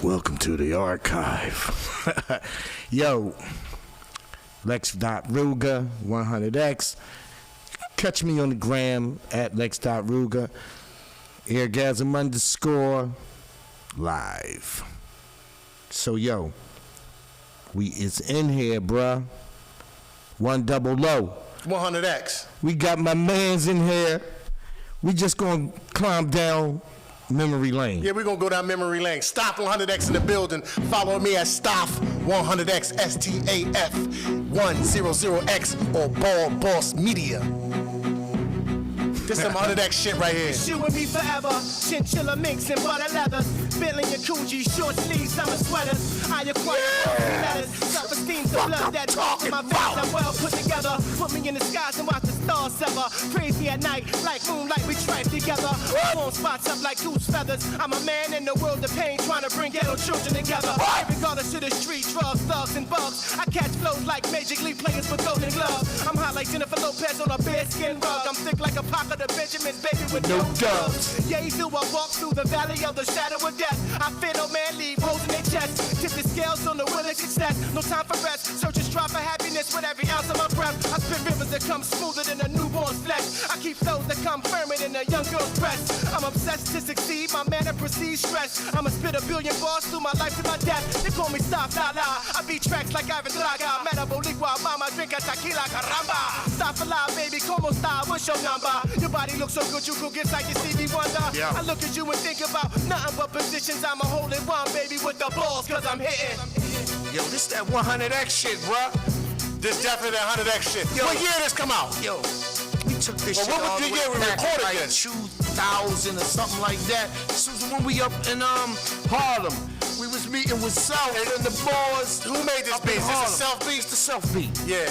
Welcome to the archive. Yo, Lex.Ruger, 100X. Catch me on the gram at Lex.Ruger. Airgasm_ live. So, yo, we is in here, bruh. One double low. 100X. We got my mans in here. We just gonna climb down memory lane. Yeah, we're gonna go down memory lane. Stop 100X in the building. Follow me at Staff 100X, STAF 100X, or Ball Boss Media. This some 100X shit right here. Shoot with me forever. Chinchilla minks and butter leathers. Bentley and Coogee, short sleeves, summer sweaters. I acquire letters. Self-esteem's the blood that talks in my veins. I'm well put together. Put me in the skies and watch the stars sever. Praise me at night like moonlight. We tripe together. Warm spots up like goose feathers. I'm a man in the world of pain, trying to bring ghetto children together. Regardless of the street, drugs, thugs, and bugs. I catch flows like Major League players with golden gloves. I'm hot like Jennifer Lopez on a bearskin rug. I'm thick like a pocket of Benjamin's baby with no dubs. Yeah, do I walk through the valley of the shadow of death. I fear no man leave, holes in their chest. Tip the scales on the will of success. No time for rest. Search and strive for happiness with every ounce of my breath. I spit rivers that come smoother than a newborn's flesh. I keep flows that come firmer than a young girl's breast. I'm obsessed to succeed, my manner precedes stress. I'ma spit a billion bars through my life to my death. They call me Stop La La. I beat tracks like Ivan Draga. Metabolicua, mama drink a tequila caramba. Stop La, baby, como está? What's your number? Your body looks so good, you could get like your Stevie Wonder. Yeah. I look at you and think about nothing but positions. I'm a hole in one, baby, with the balls, cause I'm hitting. Yo, this that 100X shit, bruh. This definitely that 100X shit. Yo, what year did this come out? Yo, we took this shit what all was the the year way we back recorded like this? 2000 or something like that. This was when we up in Harlem. We was meeting with South and the boys. Who made this beat? Is this a self beat? It's the self beat. Yeah.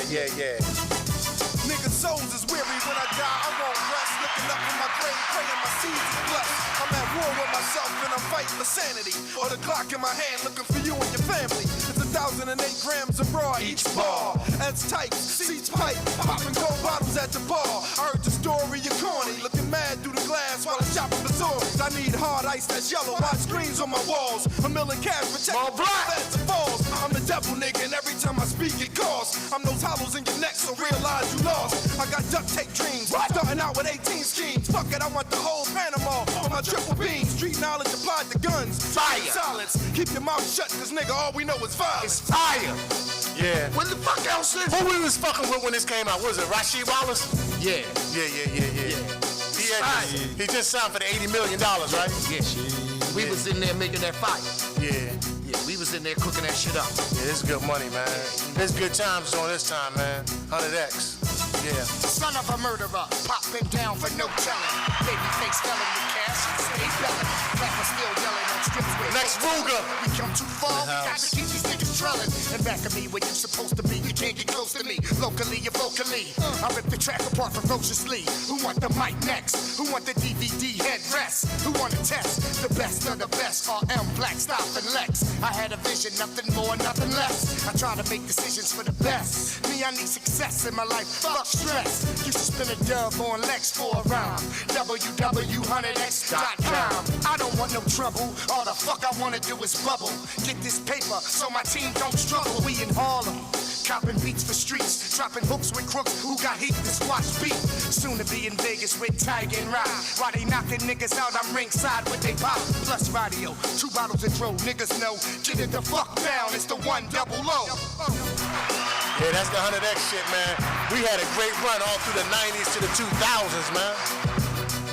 Niggas' souls is weary when I die. I won't rest. Looking up in my grave, praying my seeds is blessed. I'm at war with myself and I'm fighting for sanity. Or the clock in my hand, looking for you and your family. It's 1,008 grams of raw each bar. That's tight, seats pipe, popping cold bottles at the bar. I heard the story of Corny, looking mad through the glass while I'm chopping the swords. I need hard ice that's yellow, watch screens on my walls. $1 million cash protecting the feds and falls. I'm the devil nigga, and every time I speak it costs. I'm those hollows in your neck, so realize you lost. I got duct tape dreams, starting out with 18 schemes. Fuck it, I want the whole Panama on my triple beam. Street knowledge applied to guns. Fire. Silence, keep your mouth shut, cause nigga, all we know is violence. It's fire. Yeah. What the fuck else is Who we was fucking with when this came out? Was it Rasheed Wallace? Yeah. He just signed for the $80 million, right? Yeah. We was in there making that fire. Yeah. Yeah, we was in there cooking that shit up. Yeah, it's good money, man. It's good times on this time, man. 100X. Yeah. Son of a murderer, popping down for no telling. Baby face telling the cash, stay belling. Rapper still yelling on strips with Lex.Ruger. We come too far, we gotta keep these niggas trailing. And back of me where you supposed to be, you can't get close to me. Locally or vocally, I rip the track apart ferociously. Who want the mic next? Who want the DVD headrest? Who want to test the best of the best? RM, Black, Stop, and Lex. I had a vision, nothing more, nothing less. I try to make decisions for the best. Me, I need success in my life, fuck stress. You should spin a dub on Lex for a rhyme. www.100x.com. I don't want no trouble. All the fuck I wanna do is bubble. Get this paper so my team don't struggle. We in Harlem, copping beats for streets, dropping hooks with crooks who got heat to squash beat. Soon to be in Vegas with Tiger and Ride. While they knocking niggas out, I'm ringside with they pop. Plus radio, 2 bottles of dro. Niggas know, get it the fuck down. It's the 100. Yeah, that's the 100X shit, man. We had a great run all through the 90s to the 2000s, man.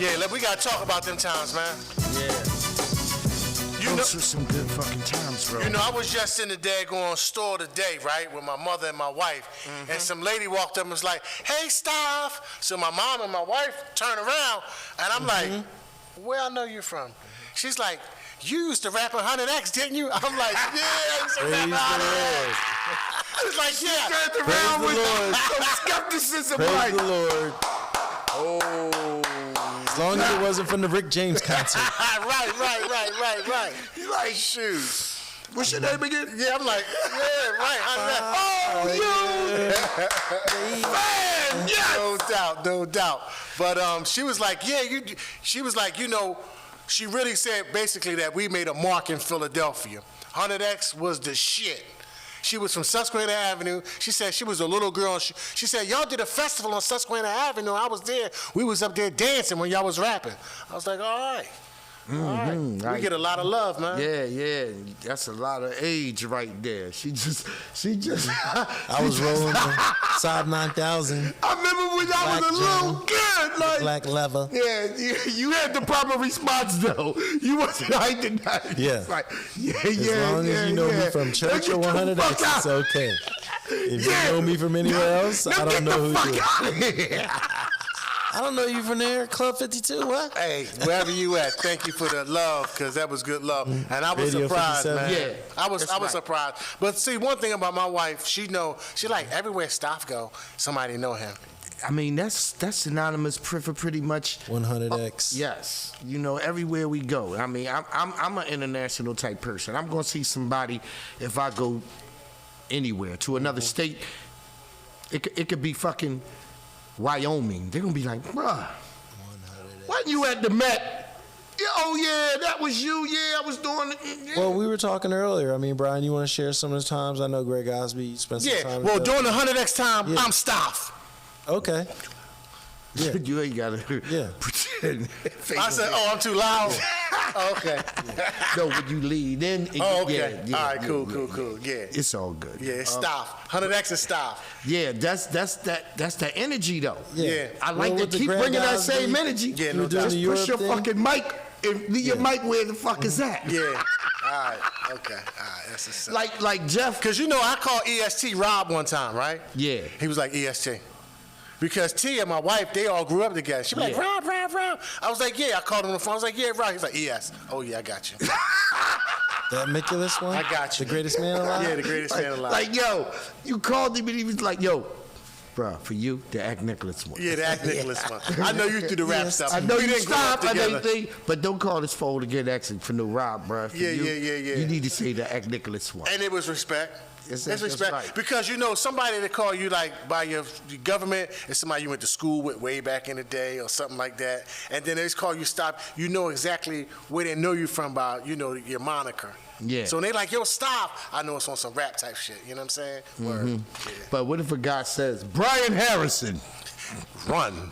Yeah, we gotta talk about them times, man. Yeah. Those were some good fucking times, bro. You know, I was just in the daggone store today, right, with my mother and my wife, and some lady walked up and was like, "Hey, Staff." So my mom and my wife turned around, and I'm like, "Where I know you from?" She's like, "You used to rap on 100X, didn't you?" I'm like, "Yeah, I used to rap on 100X." I was like, "Yeah." Turned around with some skepticism. Praise the Lord. Oh, as long as it wasn't from the Rick James concert. Right. You like, shoot. What's your name again? Yeah, I'm like, yeah, right. 100X. Man, yes. No doubt. But she was like, yeah, she was like, you know, she really said basically that we made a mark in Philadelphia. 100X was the shit. She was from Susquehanna Avenue. She said she was a little girl. She said, y'all did a festival on Susquehanna Avenue. I was there. We was up there dancing when y'all was rapping. I was like, all right. All right. We get a lot of love, man. Yeah. That's a lot of age right there. She just. I was rolling the Saab 9000. I remember when I was a little kid, like black leather. Yeah, you had the proper response though. You wasn't hiding that. Yeah. It's like, As long as you know me from church or 100X, it's okay. If you know me from anywhere else, I don't know who you are. I don't know you from there, Club 52, what? Hey, wherever you at, thank you for the love, because that was good love. And I was Radio surprised, 57. man. Yeah, I was right. surprised. But see, one thing about my wife, she like everywhere Staff go, somebody know him. I mean, that's synonymous for pretty much 100X. Yes, you know, everywhere we go. I mean, I'm an international type person. I'm gonna see somebody if I go anywhere to another state. It could be fucking Wyoming. They're gonna be like, bruh, wasn't you at the Met? Yeah, oh yeah, that was you. Yeah, I was doing it. Yeah. Well, we were talking earlier. I mean, Brian, you want to share some of the times? I know Greg Osby, you spent some time. Well, with during the 100X time, Yeah. I'm Staff. Okay. Yeah. You ain't gotta pretend. I said, oh, I'm too loud. Oh, okay. No, when you lead in. Oh, okay. Yeah, all right, cool. Yeah. It's all good. Yeah, it's Staff. 100X is Staff. Yeah, that's that energy though. Yeah. I like Well, to with the keep Grand bringing that Osby, same energy. Yeah, you no were doing doubt. the Just push your Europe thing? fucking mic and leave your mic where the fuck is at. Yeah. All right. Okay. All right. That's a set. Like Jeff. Because you know, I called EST Rob one time, right? Yeah. He was like, EST. Because T and my wife, they all grew up together. She was like, Rob. I was like, yeah. I called him on the phone. I was like, yeah, Rob. He was like, ES. Oh, yeah, I got you. That Miculous one? I got you. The greatest man alive? Yeah, the greatest man alive. Like, yo, you called him and he was like, yo, bro, for you, the Act Nicholas one. Yeah, the Act Nicholas one. I know you do the rap Yes. stuff. I know We you didn't grow up stop and together. everything, but don't call this phone to get exit for no Rob, bro. For Yeah. You need to say the Act Nicholas one. And it was respect. It's It's that's respect. right. Because, you know, somebody that call you, like, by your government is somebody you went to school with way back in the day or something like that. And then they just call you Stop. You know exactly where they know you from by, you know, your moniker. Yeah. So when they like, yo, Stop, I know it's on some rap type shit. You know what I'm saying? Word. Yeah. But what if a guy says, Brian Harrison, Run.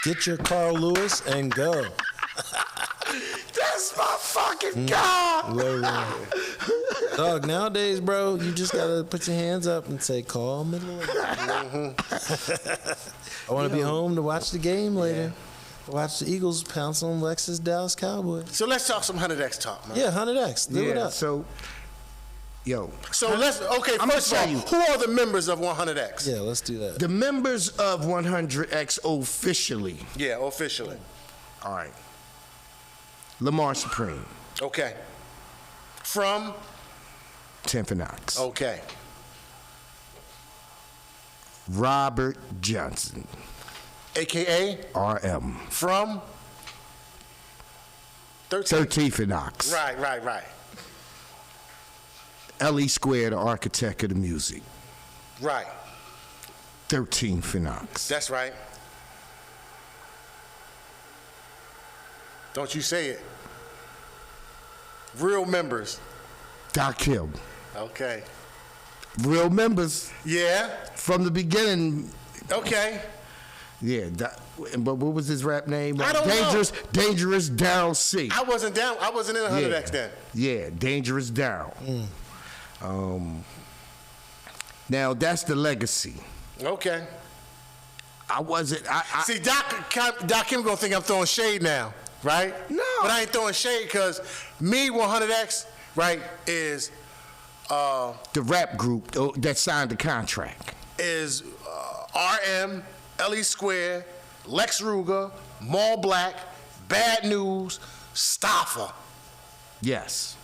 Get your Carl Lewis and go. that's my fucking guy. Low. Dog, nowadays, bro, you just gotta put your hands up and say, call me Lord. I want to be home to watch the game later. Watch the Eagles pounce on Lexus Dallas Cowboys. So let's talk some 100X talk, man. Yeah, 100X. Do it Yeah, up. so, yo, So okay, I'm first of all, gonna who are the members of 100X? Yeah, let's do that. the members of 100X officially. Yeah, officially. All right. Lamar Supreme, Okay. From? Timothy Knox. Okay. Robert Johnson, AKA? RM. From? 13. 13th Knox. Right. L.E. Square, the architect of the music. Right. 13th Knox. That's right. Don't you say it. Real members. Doc Hill. Okay. Real members Yeah. from the beginning. Okay. Yeah, but what was his rap name? I don't know. Dangerous Daryl C. I wasn't in 100X then. Yeah, Dangerous Daryl. Now that's the legacy. Okay. I wasn't. See, Doc Kim gonna think I'm throwing shade now, right? No. But I ain't throwing shade because me 100X, right, is the rap group that signed the contract. RM, L.E. Square, Lex Ruger, Mall Black, Bad News, Staffer. Yes.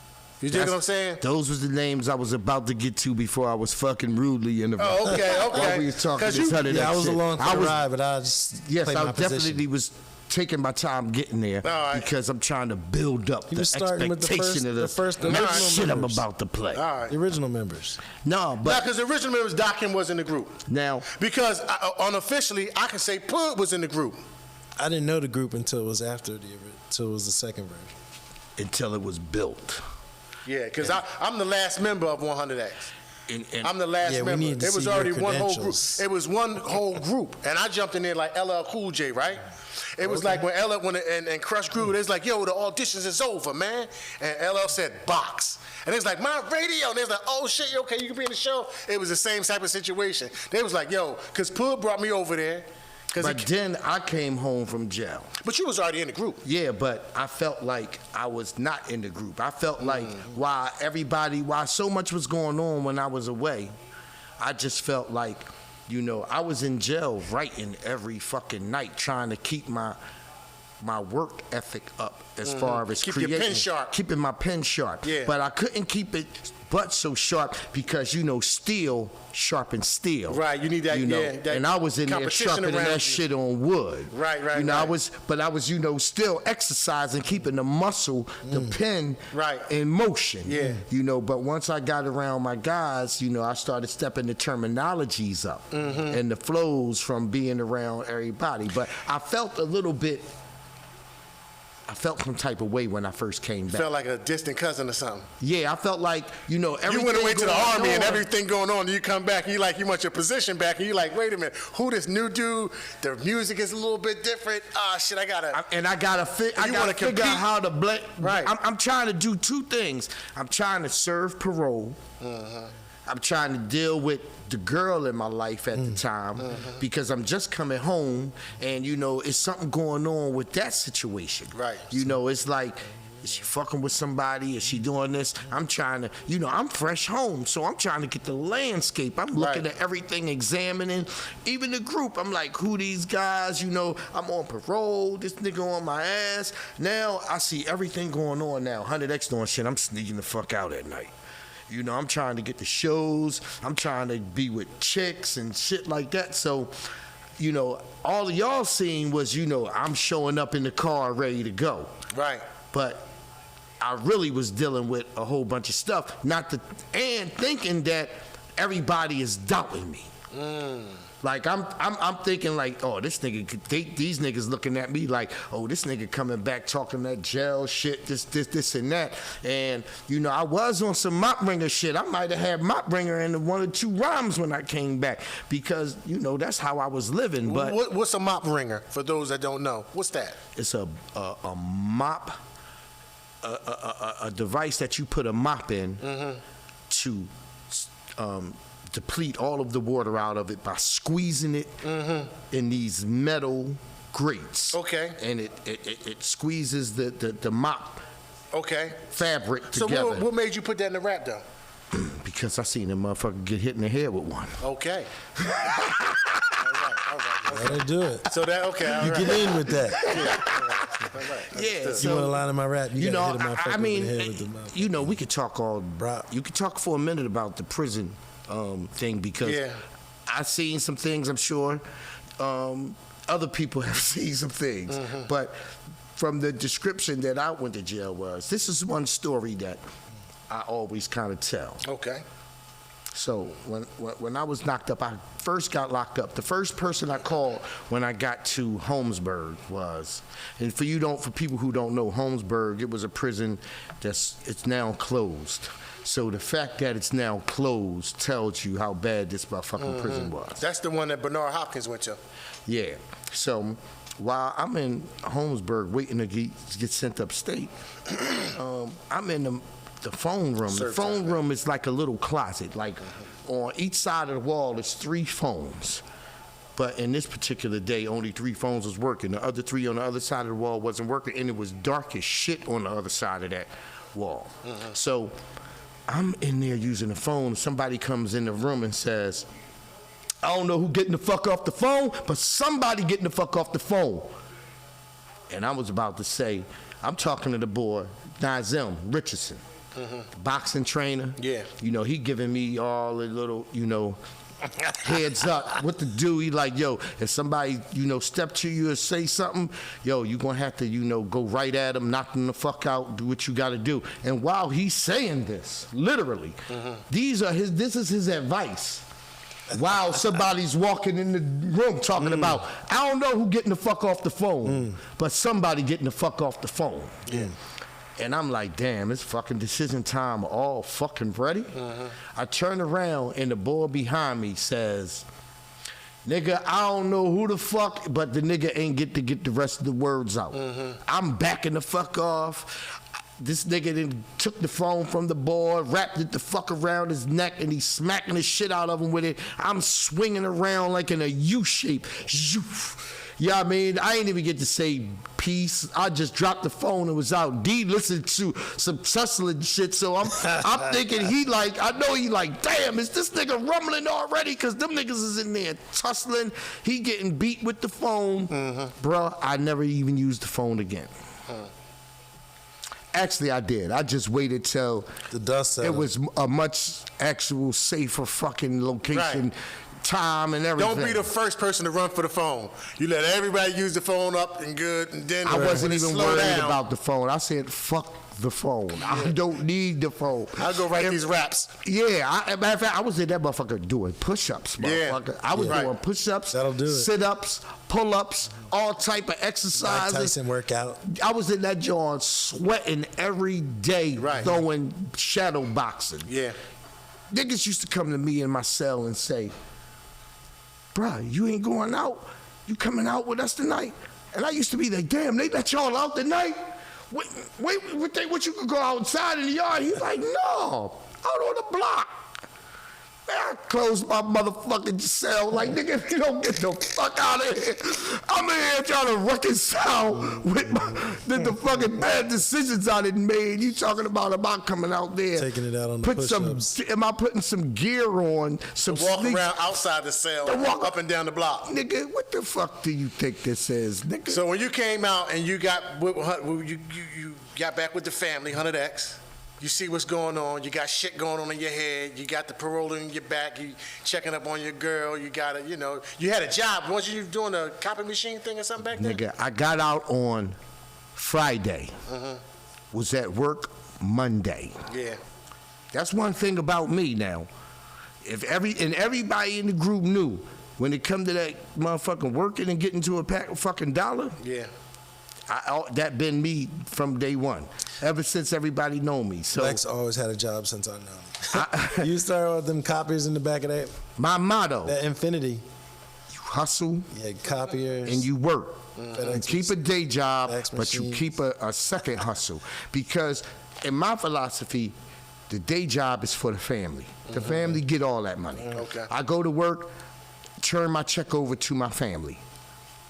You dig what I'm saying? Those was the names I was about to get to before I was fucking rudely interrupted. Oh, okay. While we was talking 'Cause this you- 100X Yeah, I was shit. along for I the was- ride, but I just Yes, played I my position. definitely was taking my time getting there All right. because I'm trying to build up He the was starting with the expectation first- of the first next original shit I'm members. about to play. All right. The original members. No, Now, but because the original members, Doc Kim was in the group. now, Because unofficially, I can say Pud was in the group. I didn't know the group until it was until it was the second version. Until it was built. Yeah, because I'm the last member of 100X. And I'm the last Yeah, we member. need to It was see already your one whole group. credentials. It was one whole group, and I jumped in there like LL Cool J, right? It was like when and Crush grew. It was like, yo, the auditions is over, man. And LL said box, and it was like my radio. And they was like, oh shit, okay, you can be in the show. It was the same type of situation. They was like, yo, because Pug brought me over there. But then I came home from jail. But you was already in the group. Yeah, but I felt like I was not in the group. I felt like while so much was going on when I was away, I just felt like, you know, I was in jail writing every fucking night trying to keep my work ethic up as far as Keep creating. your pen sharp. Keeping my pen sharp. Yeah. But I couldn't keep it but so sharp because, you know, steel sharpens steel. Right, you need that, You know, yeah, that and I was in there competition sharpening around that you. shit on wood. Right, You know, right. I was, you know, still exercising, keeping the muscle, the pen Right. in motion. Yeah. You know, but once I got around my guys, you know, I started stepping the terminologies up and the flows from being around everybody. But I felt some type of way when I first came back. Felt like a distant cousin or something. Yeah, I felt like, you know, everything You went away to the going army and on- everything going on, and you come back and you like, you want your position back, and you like, wait a minute, who this new dude? The music is a little bit different. Ah, shit, I gotta gotta wanna figure compete? out how to blend. Right. I'm trying to do two things. I'm trying to serve parole. I'm trying to deal with the girl in my life at the time because I'm just coming home, and you know, it's something going on with that situation. Right. You know, it's like, is she fucking with somebody? Is she doing this? I'm trying to, you know, I'm fresh home, so I'm trying to get the landscape. I'm looking Right. at everything, examining, even the group. I'm like, who these guys? You know, I'm on parole. This nigga on my ass. Now I see everything going on now. 100X doing shit. I'm sneaking the fuck out at night. You know, I'm trying to get the shows. I'm trying to be with chicks and shit like that. So, you know, all of y'all seen was, you know, I'm showing up in the car ready to go. Right. But I really was dealing with a whole bunch of stuff, and thinking that everybody is doubting me. Like I'm thinking like, oh, this nigga, these niggas looking at me like, oh, this nigga coming back talking that jail shit, this and that. And you know, I was on some mop ringer shit. I might have had mop ringer in one or two rhymes when I came back because you know that's how I was living. But What's a mop ringer for those that don't know? What's that? it's a mop, a device that you put a mop in to deplete all of the water out of it by squeezing it in these metal grates. Okay. And it squeezes the mop Okay. fabric So together. what made you put that in the rap though? Because I seen a motherfucker get hit in the head with one. Okay. Gotta do it. So that okay. All You right. get in with that. Yeah, You want a line in my rap? You, you know, gotta hit a motherfucker I mean, over the head with the mouth. you know, we could talk Bro. you could talk for a minute about the prison thing because Yeah. I've seen some things. I'm sure other people have seen some things, but from the description that I went to jail this is one story that I always kind of tell. Okay. So when I was knocked up, I first got locked up. The first person I called when I got to Holmesburg was, and for people who don't know, Holmesburg, it was a prison it's now closed. So the fact that it's now closed tells you how bad this motherfucking prison was. That's the one that Bernard Hopkins went to. Yeah. So while I'm in Holmesburg waiting to get sent upstate, I'm in the phone room. The Search phone time. room is like a little closet. Like on each side of the wall, there's 3 phones. But in this particular day, only 3 phones was working. The other 3 on the other side of the wall wasn't working, and it was dark as shit on the other side of that wall. So I'm in there using the phone. Somebody comes in the room and says, I don't know who getting the fuck off the phone, but somebody getting the fuck off the phone. And I was about to say, I'm talking to the boy, Nazem Richardson, boxing trainer. Yeah. You know, he giving me all the little, you know, heads up what to do. He like, yo, if somebody, you know, step to you or say something, yo, you gonna have to, you know, go right at him, knock them the fuck out, do what you gotta do. And while he's saying this, literally, this is his advice. while somebody's walking in the room talking about, I don't know who getting the fuck off the phone, but somebody getting the fuck off the phone. Yeah. And I'm like, damn, it's fucking decision time all fucking ready. I turn around and the boy behind me says, nigga, I don't know who the fuck, but the nigga ain't get to get the rest of the words out. I'm backing the fuck off. This nigga then took the phone from the boy, wrapped it the fuck around his neck, and he's smacking the shit out of him with it. I'm swinging around like in a U shape. Yeah, I mean, I ain't even get to say peace. I just dropped the phone and was out. D listened to some tussling shit, so I'm thinking I know he like, damn, is this nigga rumbling already? Because them niggas is in there tussling. He getting beat with the phone. Bruh, I never even used the phone again. Actually, I did. I just waited till The dust settled. it was a much actual safer fucking location, time, and everything. Don't be the first person to run for the phone. You let everybody use the phone up and good, and then I wasn't when it even slow worried down, about the phone. I said, fuck the phone. I don't need the phone. I'll go write these raps. Yeah, matter of fact, I was in that motherfucker doing push-ups, motherfucker. I was doing push-ups, That'll do it. sit-ups, pull-ups, all type of Mike exercises. Tyson workout. I was in that joint sweating every day, throwing shadow boxing. Yeah. Niggas used to come to me in my cell and say, bruh, you ain't going out? You coming out with us tonight? And I used to be like, damn, they let y'all out tonight? Wait, what you could go outside in the yard? He's like, no, out on the block. Man, I closed my motherfucking cell like, nigga, if you don't get the fuck out of here, I'm in here trying to reconcile with the fucking bad decisions I done made. You talking about coming out there. Taking it out on the push-ups. Am I putting some gear on? Some Walk sneak- around outside the cell, up and down the block. Nigga, what the fuck do you think this is, nigga? So when you came out and you got you got back with the family, 100X. You see what's going on. You got shit going on in your head. You got the parole in your back. You checking up on your girl. You got you had a job. Weren't you doing a copy machine thing or something back then? Nigga, I got out on Friday. Was at work Monday. Yeah. That's one thing about me now. If everybody in the group knew when it come to that motherfucking working and getting to a fucking dollar, Yeah. that been me from day one. Ever since everybody know me. So Lex always had a job since I know him. You started with them copiers in the back of that my motto, that Infinity. you hustle You had copiers. and you work. FedEx You keep a day job, fax but you machines. keep a second hustle. Because in my philosophy, the day job is for the family. The family get all that money. Okay. I go to work, turn my check over to my family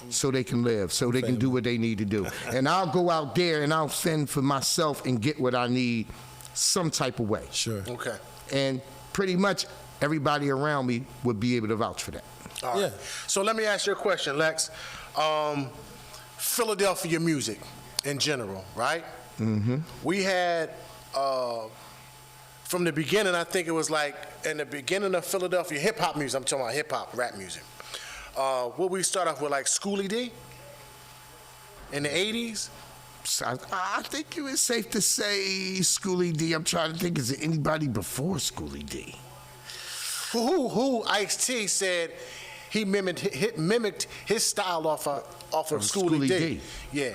so they can live, so they can do what they need to do. And I'll go out there and I'll fend for myself and get what I need some type of way. Sure. Okay. And pretty much everybody around me would be able to vouch for that. All right. Yeah. So let me ask you a question, Lex. Philadelphia music in general, right? Mm-hmm. We had, from the beginning, I think it was like in the beginning of Philadelphia hip-hop music, I'm talking about hip-hop, rap music. What we start off with, like Schoolie D in the 80s? So I think it was safe to say Schoolie D. I'm trying to think, is there anybody before Schoolie D? Who Ice-T said he mimicked his style off of Schoolie D. Yeah.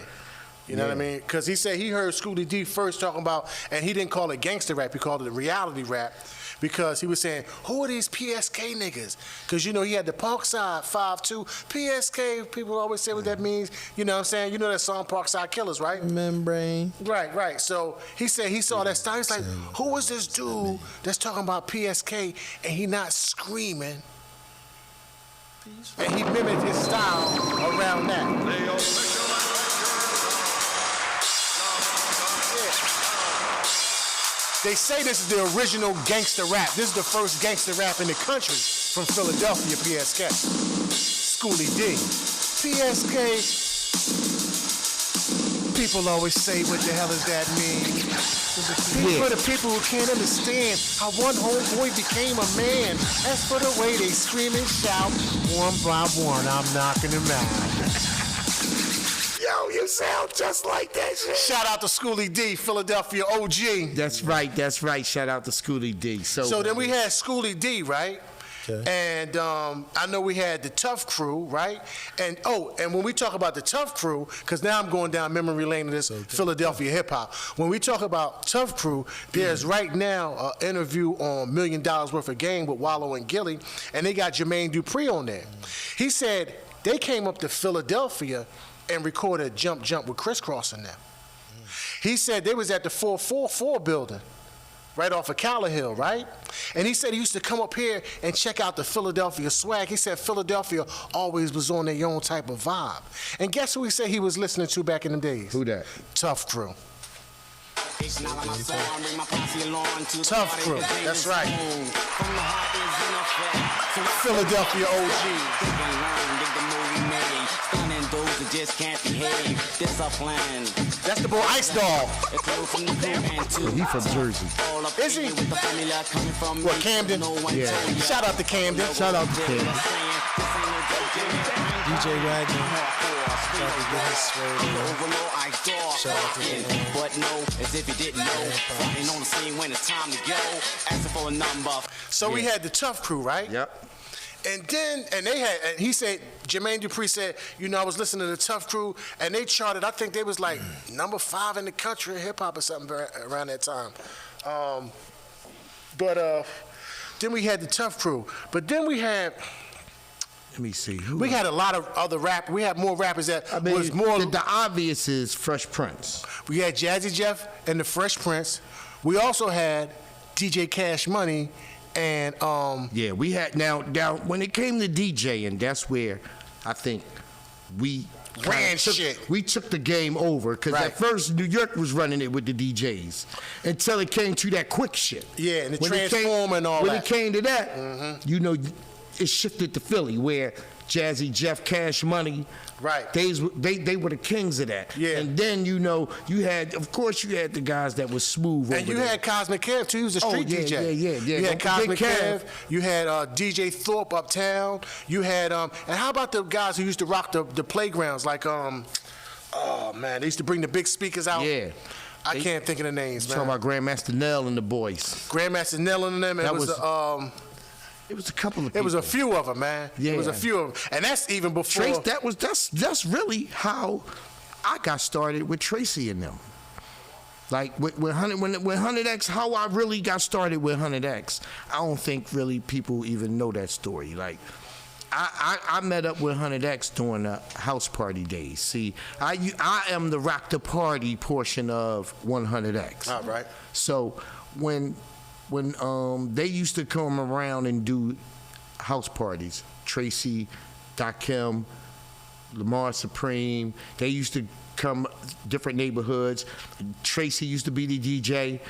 You know what I mean? Because he said he heard Schoolie D first talking about, and he didn't call it gangster rap, he called it reality rap, because he was saying, who are these PSK niggas? Because, you know, he had the Parkside 5-2. PSK, people always say what that means. You know what I'm saying? You know that song Parkside Killers, right? Membrane. Right. So he said he saw that style. He's like, who is this dude that's talking about PSK and he not screaming? And he mimicked his style around that. They say this is the original gangster rap. This is the first gangster rap in the country from Philadelphia, PSK. Schoolie D. PSK, people always say, what the hell does that mean? For the people who can't understand how one homeboy became a man. As for the way they scream and shout, one by one, I'm knocking them out. Yo, you sound just like that shit. Shout out to Schoolie D, Philadelphia OG. That's right. Shout out to Schoolie D. So then we had Schoolie D, right? Okay. And I know we had the Tough Crew, right? And when we talk about the Tough Crew, because now I'm going down memory lane of this Philadelphia hip hop. When we talk about Tough Crew, there's right now an interview on $1 Million Worth of Game with Wallow and Gilly, and they got Jermaine Dupri on there. He said they came up to Philadelphia and recorded Jump Jump with Crisscross in them. He said they was at the 444 building, right off of Callahill, right? And he said he used to come up here and check out the Philadelphia swag. He said Philadelphia always was on their own type of vibe. And guess who he said he was listening to back in the days? Who that? Tough Crew. Tough Crew, that's right. Philadelphia OG. Just can't behave. Discipline. That's the boy Ice Dog. He from Jersey. Is he? What, Camden? Yeah. Shout out to Camden. Shout out to Camden. DJ Wagner. But no, as if you didn't know. Fronting on the scene when it's time to go. Asking for a number. So we had the Tough Crew, right? Yep. And then, and he said, Jermaine Dupri said, I was listening to the Tough Crew, and they charted, I think they was like number 5 in the country in hip hop or something around that time. But then we had the Tough Crew. But then we had, Let me see. we had a lot of other rap. We had more rappers that was more. The obvious is Fresh Prince. We had Jazzy Jeff and the Fresh Prince. We also had DJ Cash Money. And yeah, we had now when it came to DJing, that's where I think we took the game over, because at first New York was running it with the DJs until it came to that quick shit. Yeah, and the Transformer and all that. When it came to that, it shifted to Philly, where Jazzy Jeff, Cash Money, right? They were the kings of that. Yeah. And then you had the guys that was smooth. And you had Cosmic Kev too. He was a street DJ. Yeah. You had Cosmic Kev. You had DJ Thorpe uptown. You had and how about the guys who used to rock the playgrounds, like oh man, they used to bring the big speakers out. Yeah. I can't think of the names, man. Talking about Grandmaster Nell and the boys. Grandmaster Nell and them. It was a couple of people. It was a few of them, man. Yeah. It was a few of them. And that's even before. Trace, that's really how I got started with Tracy and them. Like with 100X, how I really got started with 100X. I don't think really people even know that story. Like I met up with 100X during the house party days. See, I am the rock the party portion of 100X. All right. So when they used to come around and do house parties, Tracy, Dakim, Lamar Supreme, they used to come different neighborhoods. Tracy used to be the DJ.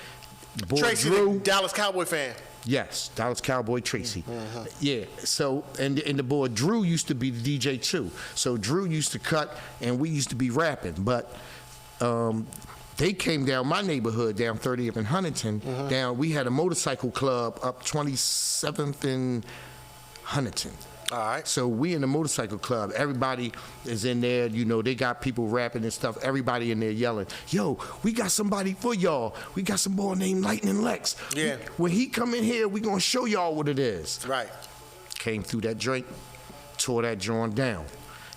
Boy Tracy, Drew, the Dallas Cowboy fan. Yes, Dallas Cowboy Tracy. Yeah, so, and the boy Drew used to be the DJ too. So Drew used to cut and we used to be rapping, but they came down my neighborhood, down 30th and Huntington. Down, we had a motorcycle club up 27th and Huntington. All right. So we in the motorcycle club, everybody is in there, they got people rapping and stuff, everybody in there yelling, yo, we got somebody for y'all. We got some boy named Lightning Lex. Yeah. When he come in here, we gonna show y'all what it is. Right. Came through that drink, tore that joint down.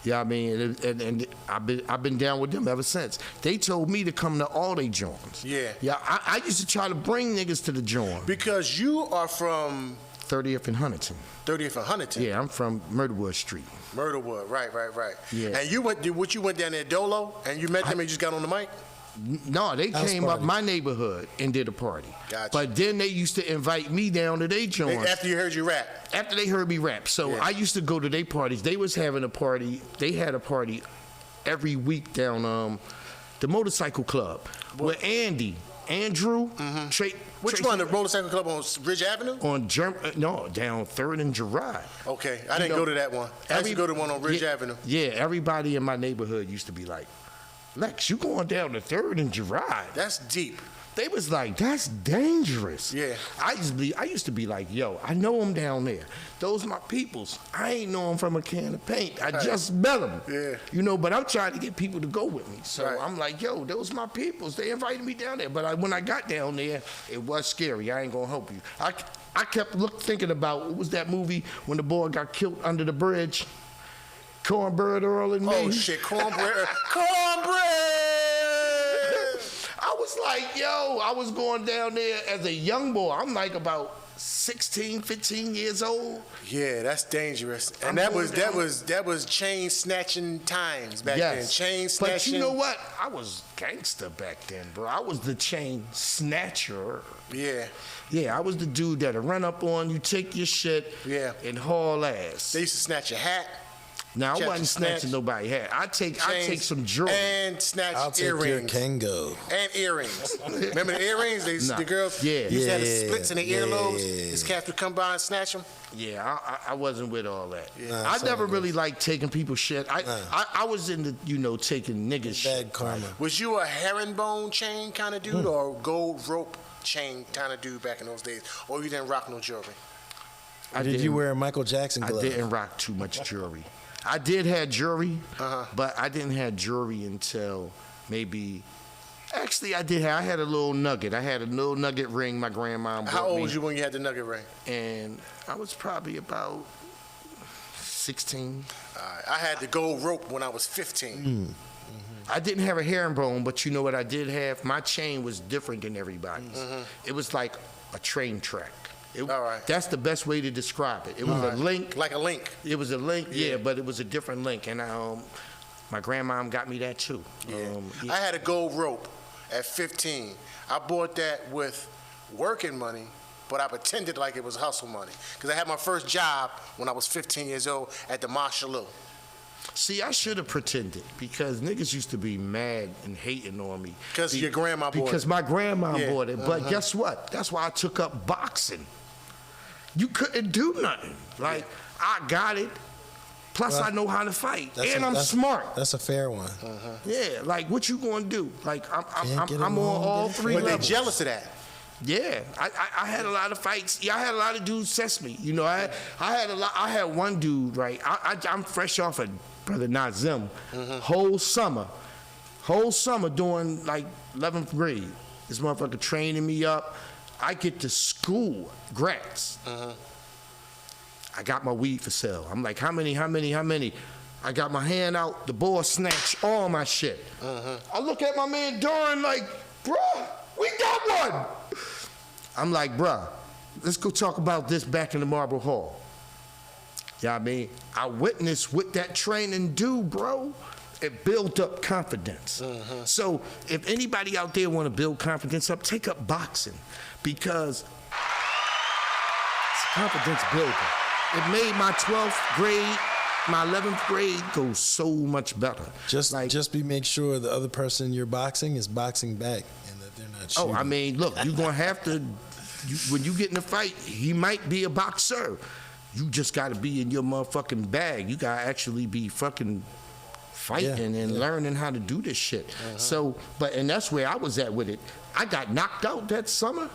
Yeah, I mean, and I've been down with them ever since. They told me to come to all they joints. Yeah. Yeah, I used to try to bring niggas to the joint. Because you are from 30th and Huntington. 30th and Huntington. Yeah, I'm from Murderwood Street. Murderwood, right. Yeah. And you went down there, Dolo, and you met them and you just got on the mic? No, they came up my neighborhood and did a party. Gotcha. But then they used to invite me down to their joints. After you heard you rap? After they heard me rap. So Yeah. I used to go to their parties. They was having a party. They had a party every week down the motorcycle club with Andrew, Which one? The motorcycle club on Ridge Avenue? down 3rd and Girard. Okay, I didn't go to that one. I used to go to one on Ridge Avenue. Yeah, everybody in my neighborhood used to be like, Lex, you going down to 3rd and Girard? That's deep. They was like, that's dangerous. Yeah. I used to be like, yo, I know them down there. Those my peoples. I ain't know them from a can of paint. I just met them. Yeah. You know, but I'm trying to get people to go with me. So Right. I'm like, yo, those my peoples. They invited me down there. But when I got down there, it was scary. I ain't gonna help you. I kept thinking about, what was that movie when the boy got killed under the bridge? Cornbread Earl and me. Oh shit, cornbread. Cornbread! I was like, yo, I was going down there as a young boy. I'm like about 16, 15 years old. Yeah, that's dangerous. And I'm that going was down- that was chain snatching times back then. Chain snatching. But you know what? I was gangster back then, bro. I was the chain snatcher. Yeah. Yeah, I was the dude that'll run up on you, take your shit, Yeah. and haul ass. They used to snatch your hat. Now I Check wasn't the snatch. snatching nobody hat. I take chains, some jewelry. and snatch I'll take your earrings. Kango. And earrings. Remember the earrings? Nah. The girls Yeah. used to have the Yeah, splits in the yeah, earlobes. yeah. These cats would come by and snatch them. Yeah, I wasn't with all that. Nah, I it's never all really liked taking people's shit. I was into, taking niggas shit. Bad karma. Was you a herringbone chain kind of dude or a gold rope chain kind of dude back in those days? Or you didn't rock no jewelry? Did you didn't- wear a Michael Jackson I glove? didn't rock too much jewelry. I did have jewelry, but I didn't have jewelry until maybe. Actually, I did. I had a little nugget. I had a little nugget ring my grandma bought me. How old was you when you had the nugget ring? And I was probably about 16. I had the gold rope when I was 15. I didn't have a herringbone, but you know what I did have? My chain was different than everybody's. It was like a train track. All right. That's the best way to describe it. It was a link. Like a link. It was a link, yeah, but it was a different link. And my grandmom got me that too. Yeah. I had a gold rope at 15. I bought that with working money, but I pretended like it was hustle money. Because I had my first job when I was 15 years old at the Marshalloo. See, I should have pretended because niggas used to be mad and hating on me. 'Cause your grandma bought it. Because my grandma Yeah, bought it. But guess what? That's why I took up boxing. You couldn't do nothing. Like, I got it. Plus, I know how to fight. And I'm smart. That's a fair one. Yeah, like, what you gonna do? Like, Can't get I'm on along, all get 3 But they levels. jealous of that. Yeah, I had a lot of fights. Yeah, I had a lot of dudes test me. You know, I had a lot. I had one dude, right? I'm fresh off of Brother Nazim. Whole summer during like 11th grade. This motherfucker training me up. I get to school, Gratz. I got my weed for sale. I'm like, how many? I got my hand out. The boy snatched all my shit. I look at my man Doran like, bruh, we got one. I'm like, bruh, let's go talk about this back in the Marble Hall. You know what I mean? I witnessed what that training do, bro. It built up confidence. So if anybody out there want to build confidence up, take up boxing because it's a confidence builder. It made my 12th grade, my 11th grade go so much better. Just make sure the other person you're boxing is boxing back and that they're not shooting. Oh, I mean, look, you're going to have to, when you get in a fight, he might be a boxer. You just got to be in your motherfucking bag. You got to actually be fucking fighting and learning how to do this shit. So, and that's where I was at with it. I got knocked out that summer.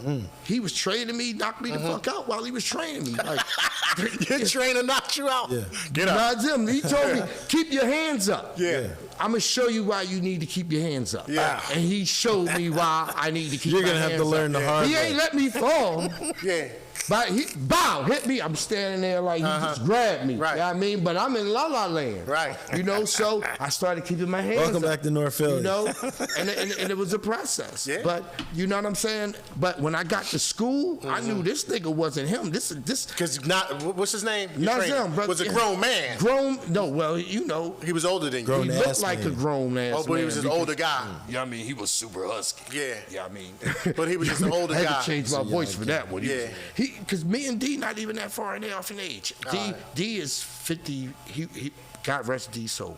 He was training me, knocked me the fuck out while he was training me. Like, Your trainer knocked you out. Yeah. Get up. Nazim, he told me, keep your hands up. Yeah. I'm going to show you why you need to keep your hands up. Yeah. And he showed me why I need to keep You're my gonna have hands to learn up. the hard He way. ain't let me fall. Yeah. But he, hit me. I'm standing there like he just grabbed me. Right. You know what I mean? But I'm in La La Land. Right. You know, so I started keeping my hands Welcome up, back to North Philly. You know? and it was a process. Yeah. But you know what I'm saying? But when I got to school, I knew this nigga wasn't him. This Because what's his name? Your not trainer him, brother. was a grown man. Well, you know, He was older than you. Grown he ass looked like man. a grown ass Oh, but he man was just an because- older guy. You know what I mean? He was super husky. Yeah. Yeah, I mean. But he was just an older I had guy. to change my voice for that one. Yeah. Because me and D not even that far off in age. D is 50. He God rest D, so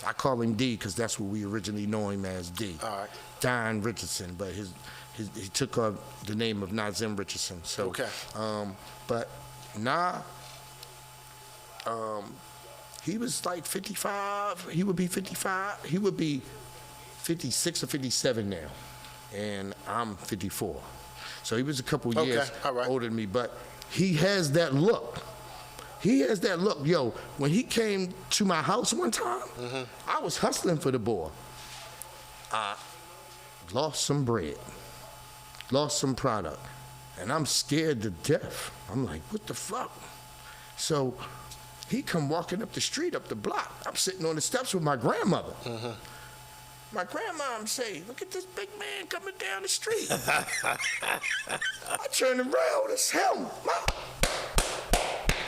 I call him D because that's what we originally know him as D. All right. Don Richardson, but he took the name of Nazim Richardson. So, Okay. But he was like 55. He would be 55. He would be 56 or 57 now. and I'm 54. So he was a couple Okay, years all right. older than me, but he has that look. He has that look. Yo, when he came to my house one time, I was hustling for the boy. I lost some bread, lost some product, and I'm scared to death. I'm like, what the fuck? So he come walking up the street, up the block. I'm sitting on the steps with my grandmother. My grandmom say, look at this big man coming down the street. I turn around, it's him.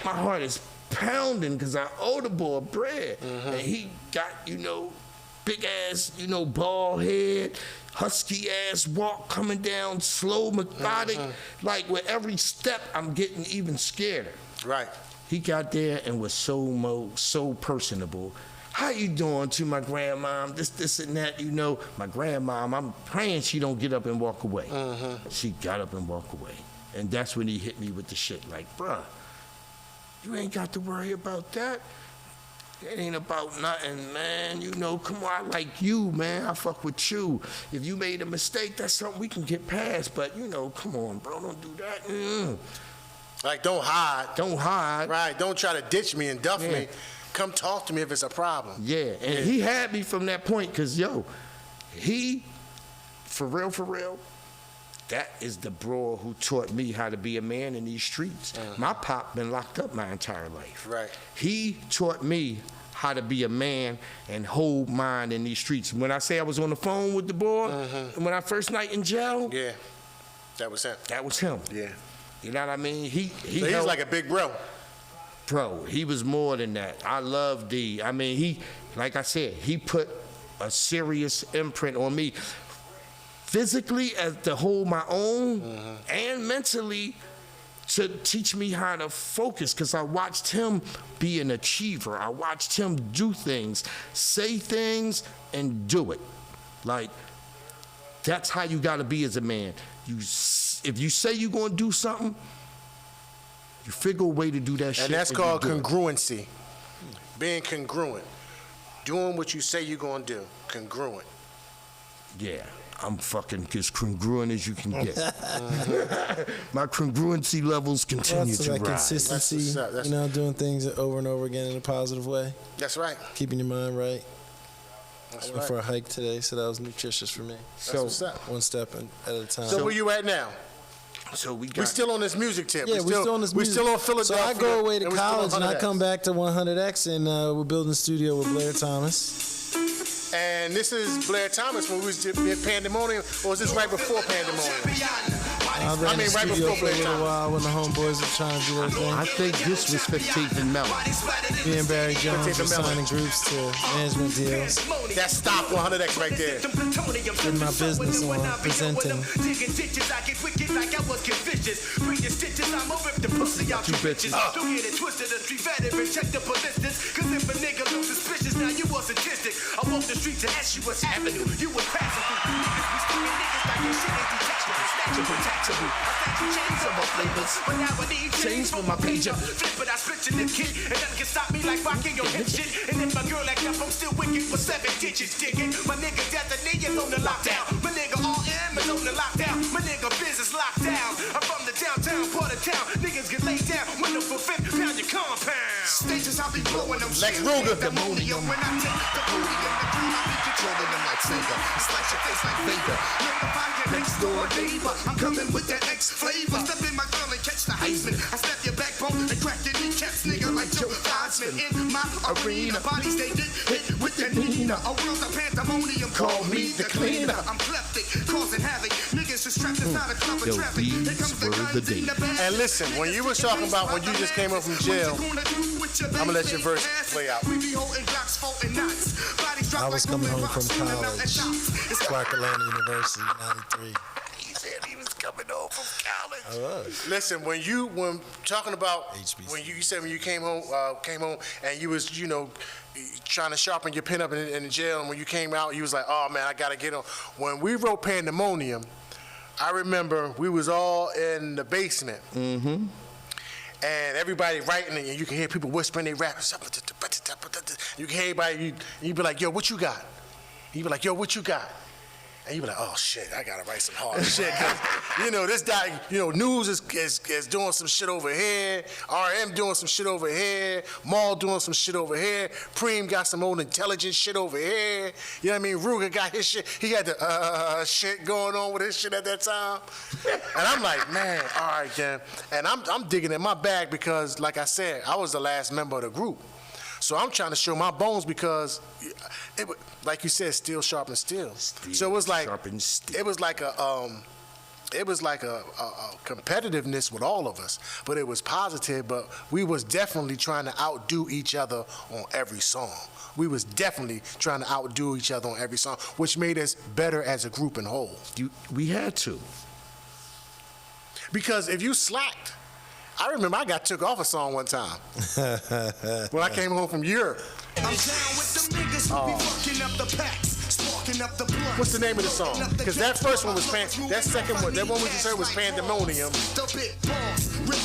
My heart is pounding because I owe the boy bread. And he got, big ass, bald head, husky ass walk coming down, slow, methodic. Like with every step, I'm getting even scared. Right. He got there and was so personable. How you doing to my grandmom? This and that, My grandmom, I'm praying she don't get up and walk away. She got up and walked away. And that's when he hit me with the shit like, bruh, you ain't got to worry about that. It ain't about nothing, man. Come on, I like you, man. I fuck with you. If you made a mistake, that's something we can get past. But, come on, bro, don't do that. Like, don't hide. Don't hide. Right, don't try to ditch me and duff me. Come talk to me if it's a problem. Yeah, and he had me from that point because, he, for real, that is the bro who taught me how to be a man in these streets. My pop been locked up my entire life. Right. He taught me how to be a man and hold mine in these streets. When I say I was on the phone with the boy, when I first night in jail, Yeah, that was him. that was him. Yeah. You know what I mean? He So he was helped- like a big bro. Bro, he was more than that. I love D. I mean, he, like I said, he put a serious imprint on me. Physically, as to hold my own, and mentally to teach me how to focus, because I watched him be an achiever. I watched him do things, say things, and do it. Like, that's how you got to be as a man. If you say you're going to do something, you figure a way to do that shit. And that's you called do it. congruency. Being congruent. Doing what you say you're going to do. Congruent. Yeah, I'm fucking as congruent as you can get. My congruency levels continue Lots to of that rise. consistency, That's what's up. That's- doing things over and over again in a positive way, That's right. keeping your mind right. That's I went right. for a hike today, so that was nutritious for me. That's what's up. One step at a time. So where you at now? So we got. We still on this music tip. Yeah, we're still on this We music. still on So Philadelphia. I go away to and we still on college and I 100X. come back to 100X and we're building a studio with Blair Thomas. And this is Blair Thomas when we was in Pandemonium, or was this right before Pandemonium? I ran the right studio before for a Blair little Thomas. while when the homeboys were trying to do their I thing. think this was 15th and Melon. Me and Barry Jones were 15th signing groups to management deals. That's Stop 100X right there. Getting my business on, presenting. Two bitches. Don't get it twisted, the street veteran, check the ballistics. Cause if a nigga lose suspicious, now you was sadistic. I walked the streets to Eschewis Avenue, you was passing through. Niggas be sticking niggas like your shit ain't detachable, snatchable, taxable. I stack you chains of my flavors, but now I need chains for my pager. Flip it, I split you the kid, and nothing can stop me like rocking your hip shit. And if my girl act up, I'm still wicked for 7 digits, digging. My nigga Destiny is on the lockdown. My nigga RM is on the lockdown. My nigga business locked down. I'm from the downtown part of town. Niggas get laid down, window for 5th, pound your compound. Stages I be blowing them. Lex Ruger. Pandemonium when I take the podium, the ground I be controlling them like Sega. Slice your face like Vader. Notify your next door neighbor. I'm coming with that X flavor. Step in my girl and catch the Heisman. I snap your backbone and crack your kneecaps, nigga, like Joe Theismann. In my arena, bodies they get hit with the Nina. A world of pandemonium. Call me the cleaner. I'm kleptic, causing havoc. Niggas just trapped inside a club of Yo, traffic. Here these comes the were the guns in the days. back. And listen, when you was talking about when you just came up from jail, I'ma let your verse play out. I was coming home from college, Clark Atlanta University, 93. He said he was coming home from college. I was. listen, when talking about HBC. when you said when you came home and you was trying to sharpen your pen up in the jail, and when you came out, you was like, oh man, I gotta get on. When we wrote Pandemonium, I remember we was all in the basement. Mm-hmm. And everybody writing, and you can hear people whispering they rap. You can hear everybody, you be like, yo, what you got? You be like, yo, what you got? And you be like, oh shit, I gotta write some hard shit. 'Cause, this guy, News is doing some shit over here. RM doing some shit over here. Maul doing some shit over here. Preem got some old intelligent shit over here. You know what I mean? Ruger got his shit. He had the shit going on with his shit at that time. And I'm like, man, all right then. And I'm digging in my bag because, like I said, I was the last member of the group. So I'm trying to show my bones because, like you said, steel sharpens steel. So it was like it was like a competitiveness with all of us, but it was positive. But we was definitely trying to outdo each other on every song. We was definitely trying to outdo each other on every song, which made us better as a group and whole. We had to. Because if you slacked, I remember I got took off a song one time when I came home from Europe. I'm down with them niggas who be fucking up the packs, sparking up the blunt. What's the name of the song? Because that first one was that second one, that one we just heard was Pandemonium.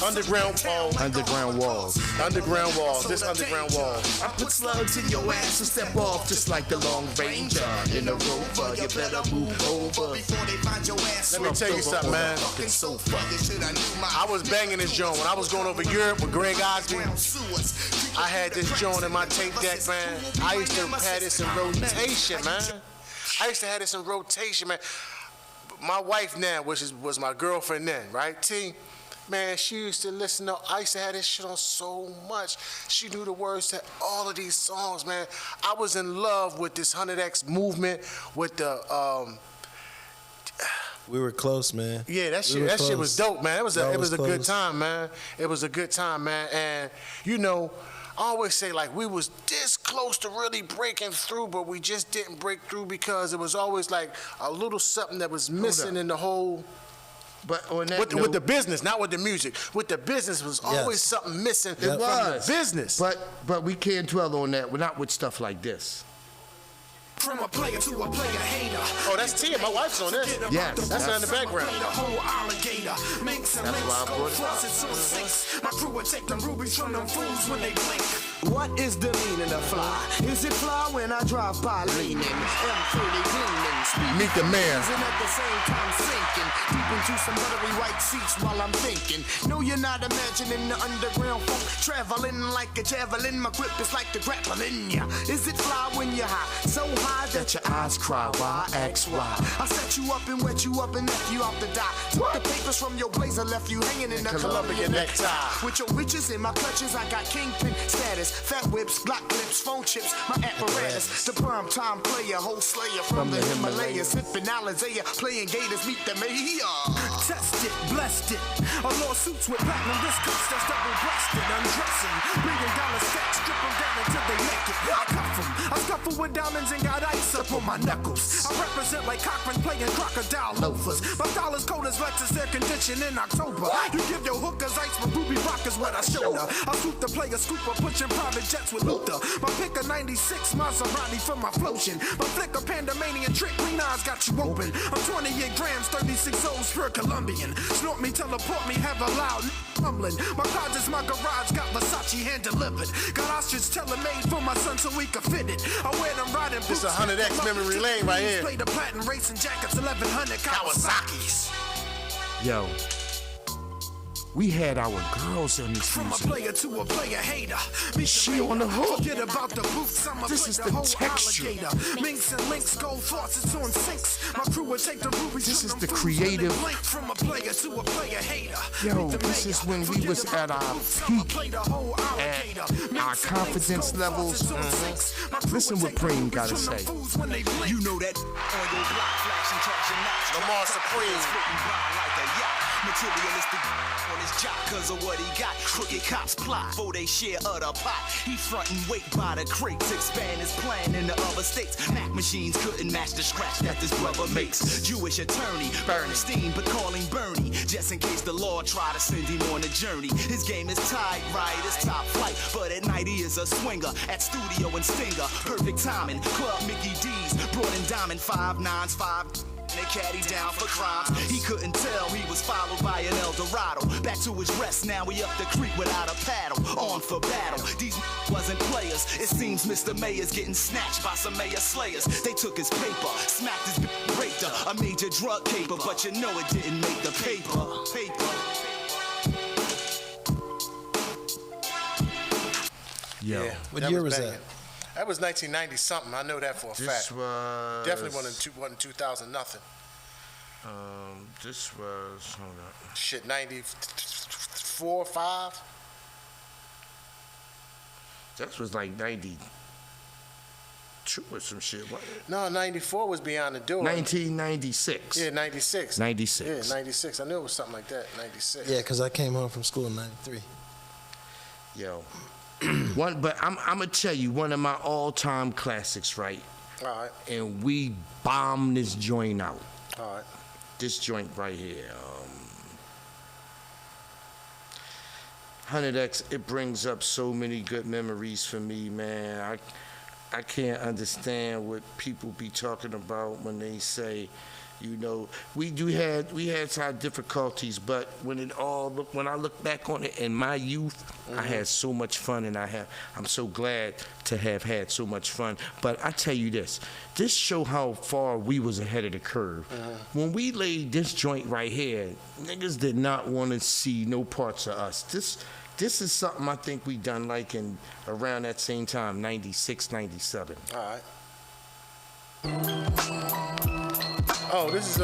Underground Walls. Underground Walls. Underground Walls. This Underground Walls. I put slugs in your ass and step off just like the Long Ranger in a Rover. You better move over. Let me tell you something, man. I was banging this joint when I was going over Europe with Greg Osby. I had this joint in my tape deck, man. I used to have this in rotation, man. My wife now, which was my girlfriend then, right? T, man, she used to listen to, I used to have this shit on so much. She knew the words to all of these songs, man. I was in love with this 100X movement, with the, We were close, man. yeah, that shit was dope, man. It was a good time, man. It was a good time, man. And I always say, like, we was this close to really breaking through, but we just didn't break through because it was always like a little something that was missing in the whole. But on that with the business, not with the music. With the business was always something missing from the business. But we can't dwell on that. We're not with stuff like this. From a player to a player hater. Oh, that's Tia. My wife's on this. Yes. That's in the background. That's why I brought it up. My crew will take them rubies from them fools when they blink. What is the meaning of fly? Is it fly when I drive by leaning? M30 gleaming, speeding, Meet the man. and at the same time sinking deep into some buttery white seats while I'm thinking. No, you're not imagining the underground funk traveling like a javelin. My grip is like the grappling. Yeah. Is it fly when you're high? So high that your eyes cry. Why? X, Y. I set you up and wet you up and left you out the dock. Took the papers from your blazer, left you hanging in a Colombian necktie. With your witches in my clutches, I got kingpin status. Fat whips, block clips, phone chips, my apparatus. The prime time player, whole slayer from the Himalayas. Sipping Alizé, playing Gators, meet the mayor. Test it, blessed it. A lawsuits with platinum wrist cuffs that's double-breasted. Undressing, bleeding dollar stacks, strip them down until they naked. I cuff them. I scuffle with diamonds and got ice up on my knuckles. I represent like Cochran playing crocodile loafers. My dollars cold as Lexus air conditioned in October. You give your hookers ice with ruby rockers what I showed her. I swoop the player scooper, pushing private jets with Luther. My pick a 96 Maserati for my floation. My flick a Pandemanian trick, green eyes got you open. I'm 28 grams, 36 O's per Colombian. Snort me, teleport me, have a loud rumbling. My closet's my garage, got Versace hand delivered. Got ostrich tailor-made for my son so we could fit it. I wear them riding boots. This a 100X memory lane right here. Play the platinum racing jackets, 1100 Kawasaki's. Yo, we had our girls on this From a music. player to a player hater. Meet She on the hook. Forget about the boots, I'ma This play is the the whole texture. alligator. Minks and links, gold faucets on sinks. My crew will take the rubies. This to is them the fools when they creative- blink. From a player to a player hater. Yo, Meet the this mayor. is when we Forget was about at the our boots, I'ma peak, play the whole alligator. at Minks our and confidence links, gold levels. faucets on sinks. My crew Listen will what take the Preem rubies gotta from them say. fools when they blink. You know that on your block, flashing, cashing out. Lamar Supreme. Floating by like a yacht. Materialistic on his job cause of what he got. Crooked cops plot for they share of the pot. He frontin' weight by the crates. Expand his plan in the other states. Mac machines couldn't match the scratch that this brother makes. Jewish attorney, Bernstein, but calling Bernie. Just in case the law try to send him on a journey. His game is tight, right? It's top flight. But at night he is a swinger. At studio and stinger. Perfect timing. Club Mickey D's. Brought in diamond 5'9", 5. They caddy down for crimes. He couldn't tell he was followed by an El Dorado. Back to his rest, now he up the creek without a paddle. On for battle. These wasn't players. It seems Mr. Mayor's getting snatched by some mayor slayers. They took his paper, smacked his raped gangster, a major drug caper, but you know it didn't make the paper. Yo. Yeah, What year was banging. that? That was 1990 something. I know that for a This fact. was Definitely wasn't 2000 nothing. This was hold up. Shit, 94, 5. That was like 92 or some shit. What? No, 94 was Beyond the Door. 1996. Yeah, 96. 96. Yeah, 96. I knew it was something like that. 96. Yeah, because I came home from school in 93. Yo. But I'm gonna tell you one of my all-time classics, right? All right. And we bombed this joint out. All right. This joint right here. 100X, it brings up so many good memories for me, man. I can't understand what people be talking about when they say, you know, we had our difficulties, but when I look back on it in my youth, I had so much fun, and I'm so glad to have had so much fun. But I tell you this show how far we was ahead of the curve. When we laid this joint right here, niggas did not want to see no parts of us. This is something I think we done like in around that same time, 96, 97. All right. Oh, this is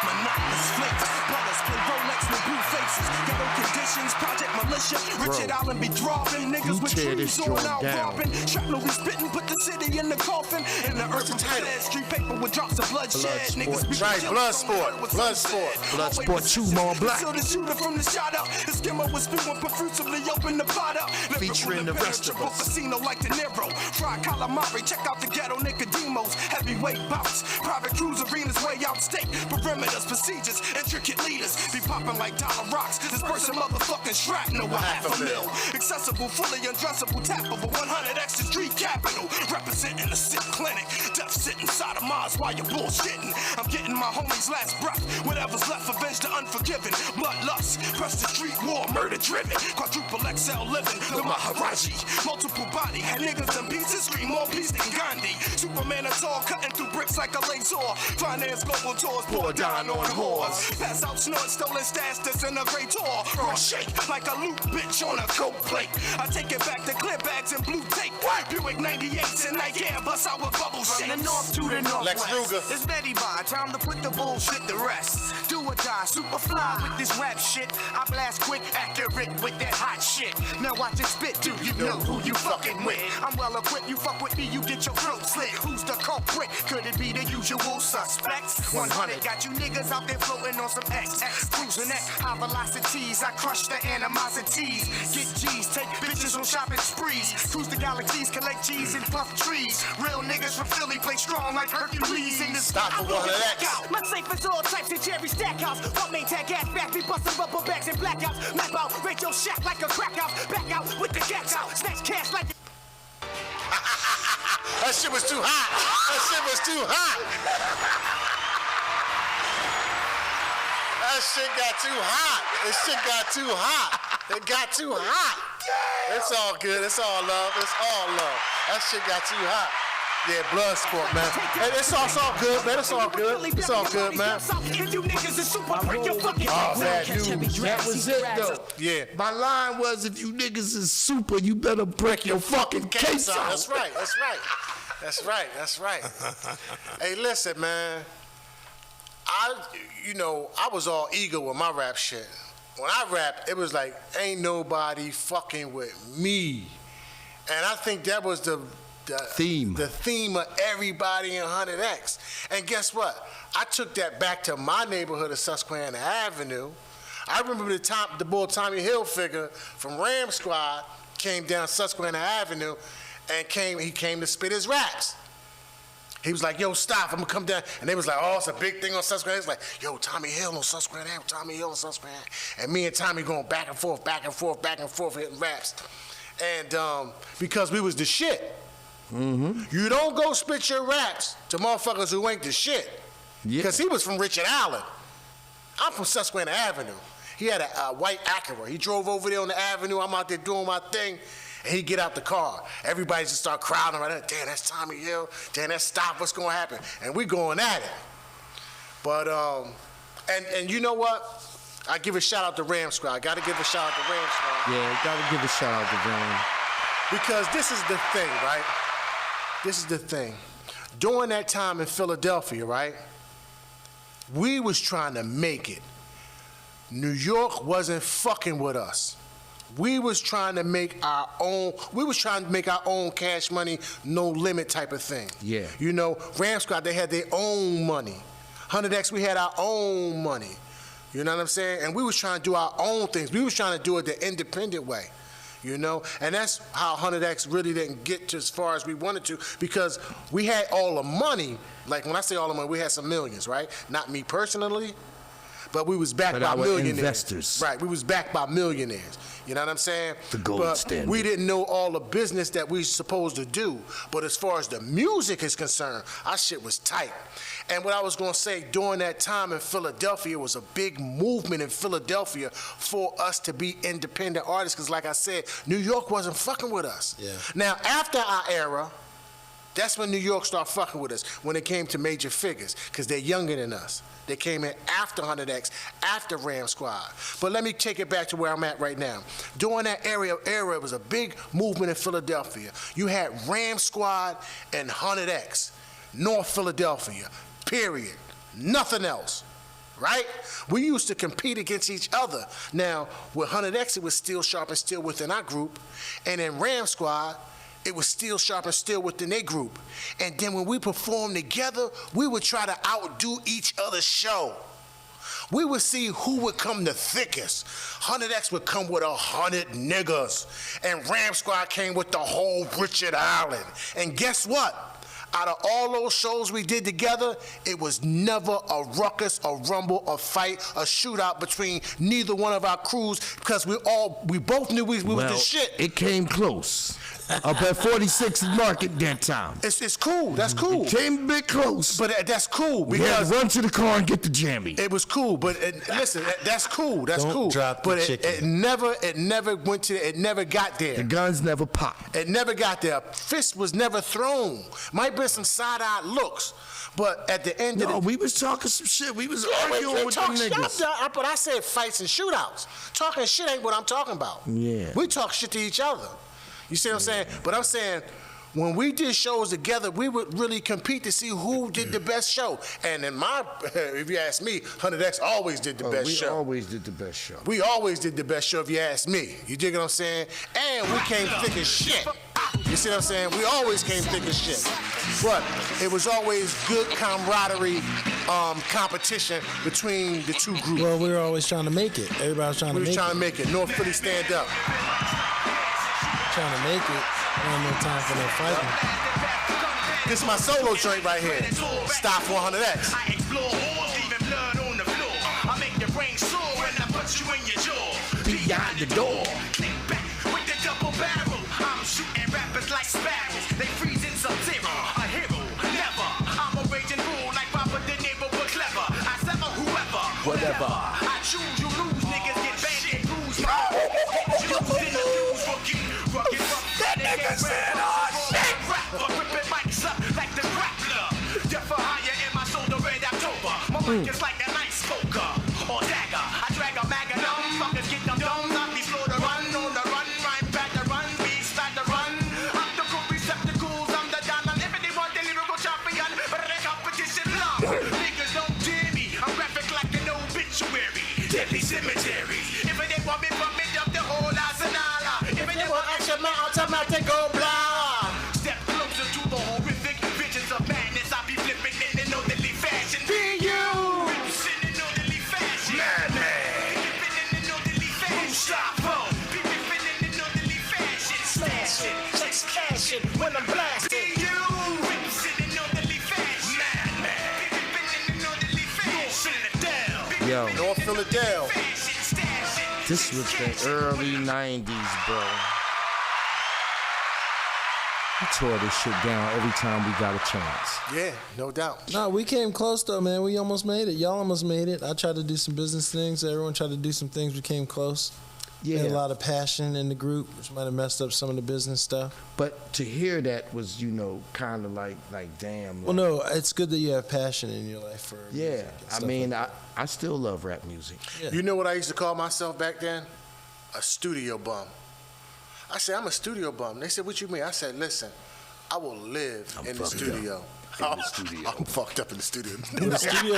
Monotonous flicks, brothers play Rolex with blue faces. Ghetto conditions, Project Militia, Richard Allen be throbbing. Niggas with tear trees this on joint out down. robbing. Shrapnel be spitting, put the city in the coffin. In the urban flares, street paper with drops of bloodshed. Niggas be Right, killed blood from the sport, word with blood sunset. sport. Blood Always sport, resistant. 2 more black. So the shooter from the shot out, the skimmer was spewing profusively, open the pot up. Featuring the rest of us. Casino like De Niro, fried calamari, check out the ghetto Nicodemos, heavyweight bouts, private cruise arenas way out state, perimeters, procedures, intricate leaders, be popping like dollar rocks, dispersing motherfucking shrapnel with half a mil, accessible, fully undressable, tappable, 100 extra street capital, representing the sick clinic, death sitting inside of Mars while you're bullshitting, I'm getting my homies last breath, whatever's left, avenge the unforgiven, bloodlust, press the street war, murder driven, quadruple XL living, the Maharaji, multiple body, had niggas in pieces, scream more peace than Gandhi, Superman a tall, cutting through bricks like a laser, finance global tours, pour down on whores, pass out snort, stolen stash, disintegrator, raw shake, like a loot bitch on a coke plate, I take it back to clear bags and blue tape, Buick 98s and Nike Air, bust out with bubble shakes. From the north to the northwest, Lex Ruger. it's Medibot, time to put the bullshit to rest, do or die, super fly with this rap shit, I blast quick, accurate with that hot shit, now watch it spit, do you know who you fucking with? I'm well equipped, you fuck with me, you get your throat slit, who's the culprit? Could it be the usual suspects? 100 got you niggas out there floating on some X, cruising at high velocities, I crush the animosities, get G's, take bitches on shopping sprees, cruise the galaxies, collect G's and puff trees, real niggas from Philly play strong like Hercules in the Stop for 100X. My safe is all types of Jerry Stackhouse. One main tag gas back, be busting rubber bags and blackouts. Map out, rate your shack like a crack house. Back out with the gas out. Snatch cash like. That shit was too hot. That shit was too hot. That shit got too hot. This shit got too hot. It got too hot. It's all good. It's all love. It's all love. That shit got too hot. Yeah, blood sport, man. Hey, it's all good, man. It's all good. It's all good, man. Oh, bad news. That was it, though. Yeah. My line was, if you niggas is super, you better break your fucking case out. That's right. That's right. That's right. That's right. Hey, listen, man. I was all ego with my rap shit. When I rapped, it was like, ain't nobody fucking with me. And I think that was the theme of everybody in 100X. And guess what? I took that back to my neighborhood of Susquehanna Avenue. I remember the boy Tommy Hilfiger from Ram Squad came down Susquehanna Avenue and he came to spit his raps. He was like, yo, stop, I'm gonna come down. And they was like, oh, it's a big thing on Susquehanna. He was like, yo, Tommy Hill on Susquehanna Avenue, Tommy Hill on Susquehanna. And me and Tommy going back and forth, hitting raps. And because we was the shit. Mm-hmm. You don't go spit your raps to motherfuckers who ain't the shit. Because he was from Richard Allen. I'm from Susquehanna Avenue. He had a white Acura. He drove over there on the avenue. I'm out there doing my thing. And he get out the car. Everybody just start crowding right there. Damn, that's Tommy Hill. Damn, that's Stop. What's gonna happen? And we going at it. But and you know what? I give a shout out to Ram Squad. I gotta give a shout out to Ram Squad. Yeah, gotta give a shout out to Ram. Because this is the thing, right? This is the thing. During that time in Philadelphia, right? We was trying to make it. New York wasn't fucking with us. We was trying to make our own Cash Money, no limit type of thing. Yeah. You know, Ram Squad, they had their own money. 100X, we had our own money. You know what I'm saying? And we was trying to do our own things. We was trying to do it the independent way. You know? And that's how 100X really didn't get to as far as we wanted to, because we had all the money. Like when I say all the money, we had some millions, right? Not me personally, but we was backed by millionaires. Investors. Right, we was backed by millionaires. You know what I'm saying? The gold standard. We didn't know all the business that we supposed to do. But as far as the music is concerned, our shit was tight. And what I was gonna say, during that time in Philadelphia, was a big movement in Philadelphia for us to be independent artists. Because like I said, New York wasn't fucking with us. Yeah. Now, after our era, that's when New York started fucking with us, when it came to major figures, because they're younger than us. They came in after 100X, after Ram Squad. But let me take it back to where I'm at right now. During that era, it was a big movement in Philadelphia. You had Ram Squad and 100X, North Philadelphia, period. Nothing else. Right? We used to compete against each other. Now, with 100X, it was Still Sharp and Still within our group. And in Ram Squad, it was Still Sharp and Still within their group. And then when we performed together, we would try to outdo each other's show. We would see who would come the thickest. 100X would come with 100 niggas. And Ram Squad came with the whole Richard Island. And guess what? Out of all those shows we did together, it was never a ruckus, a rumble, a fight, a shootout between neither one of our crews, because we both knew we was the shit. It came close. Up at 46th Market that time. It's cool. That's cool. It came a bit close. But that's cool, We had because to run to the car and get the jammy. it was cool. But listen, that's cool. That's Don't cool. drop the but chicken. it never went to. It never got there. The guns never popped. It never got there. Fist was never thrown. Might be some side-eyed looks, but at the end of No, the we was talking some shit. We was arguing we with talk them shit. niggas. But I said fights and shootouts. Talking shit ain't what I'm talking about. Yeah. We talk shit to each other. You see what I'm saying? But I'm saying, when we did shows together, we would really compete to see who did the best show. And in if you ask me, 100X always did the best show. We always did the best show. We always did the best show, if you ask me. You dig what I'm saying? And we came thick as shit. You see what I'm saying? We always came thick as shit. But it was always good camaraderie, competition between the two groups. Well, we were always trying to make it. Everybody was trying to We was make trying it. to make it. North Philly, stand up. Trying to make it. Ain't no time for no fighting. This is my solo joint right here. Stop 100X. I explore holes, leaving blood on the floor. I make your brain sore when I put you in your jaw. Behind the door. Click back with the double barrel. I'm shooting rappers like sparrows. They freeze in Sub-Zero. A hero, never. I'm a raging bull like Papa De Niro, but clever. I sever whoever, Whatever. I choose, you lose. Niggas get banged and bruised. Used in the news, rookie. Rugged rough. That nigga said, oh shit. Rapper ripping mics up like the grappler. Death for hire in my shoulder, red October. My mic is like a night smoker or dagger. I drag a magnum, fuckers get them dumb. Not be slow to run, on the run, rhyme back to run, beats back to run. I'm the cool receptacles, I'm the diamond. If they want the lyrical champion, but the competition long. Niggas don't dare me, I'm graphic like an obituary. Deadly cemetery. If they want me, pump it up the whole arsenal. If they want action, my automatic go blah. Step closer to the horrific visions of madness. I be flipping in an orderly fashion. Be you. Ripping in an orderly fashion. Madman. Ripping in an orderly fashion. Mustafa. Be ripping in an orderly fashion. Slashing, checks cashing when I'm blasting. Be you. Ripping in an orderly fashion. Madman. Be ripping in an orderly fashion. Down. Yo, North Philadelphia. this was the early 90s, bro. We tore this shit down every time we got a chance. Yeah, no doubt. No, we came close though, man. We almost made it. Y'all almost made it. I tried to do some business things. Everyone tried to do some things. We came close. Yeah. Had a lot of passion in the group, which might have messed up some of the business stuff. But to hear that was, kind of like damn. Well, no, it's good that you have passion in your life for Yeah, music and I stuff mean, like I still love rap music. Yeah. You know what I used to call myself back then? A studio bum. I said, I'm a studio bum. They said, what you mean? I said, listen, I will live in the studio. I'm fucked up in the studio. the studio.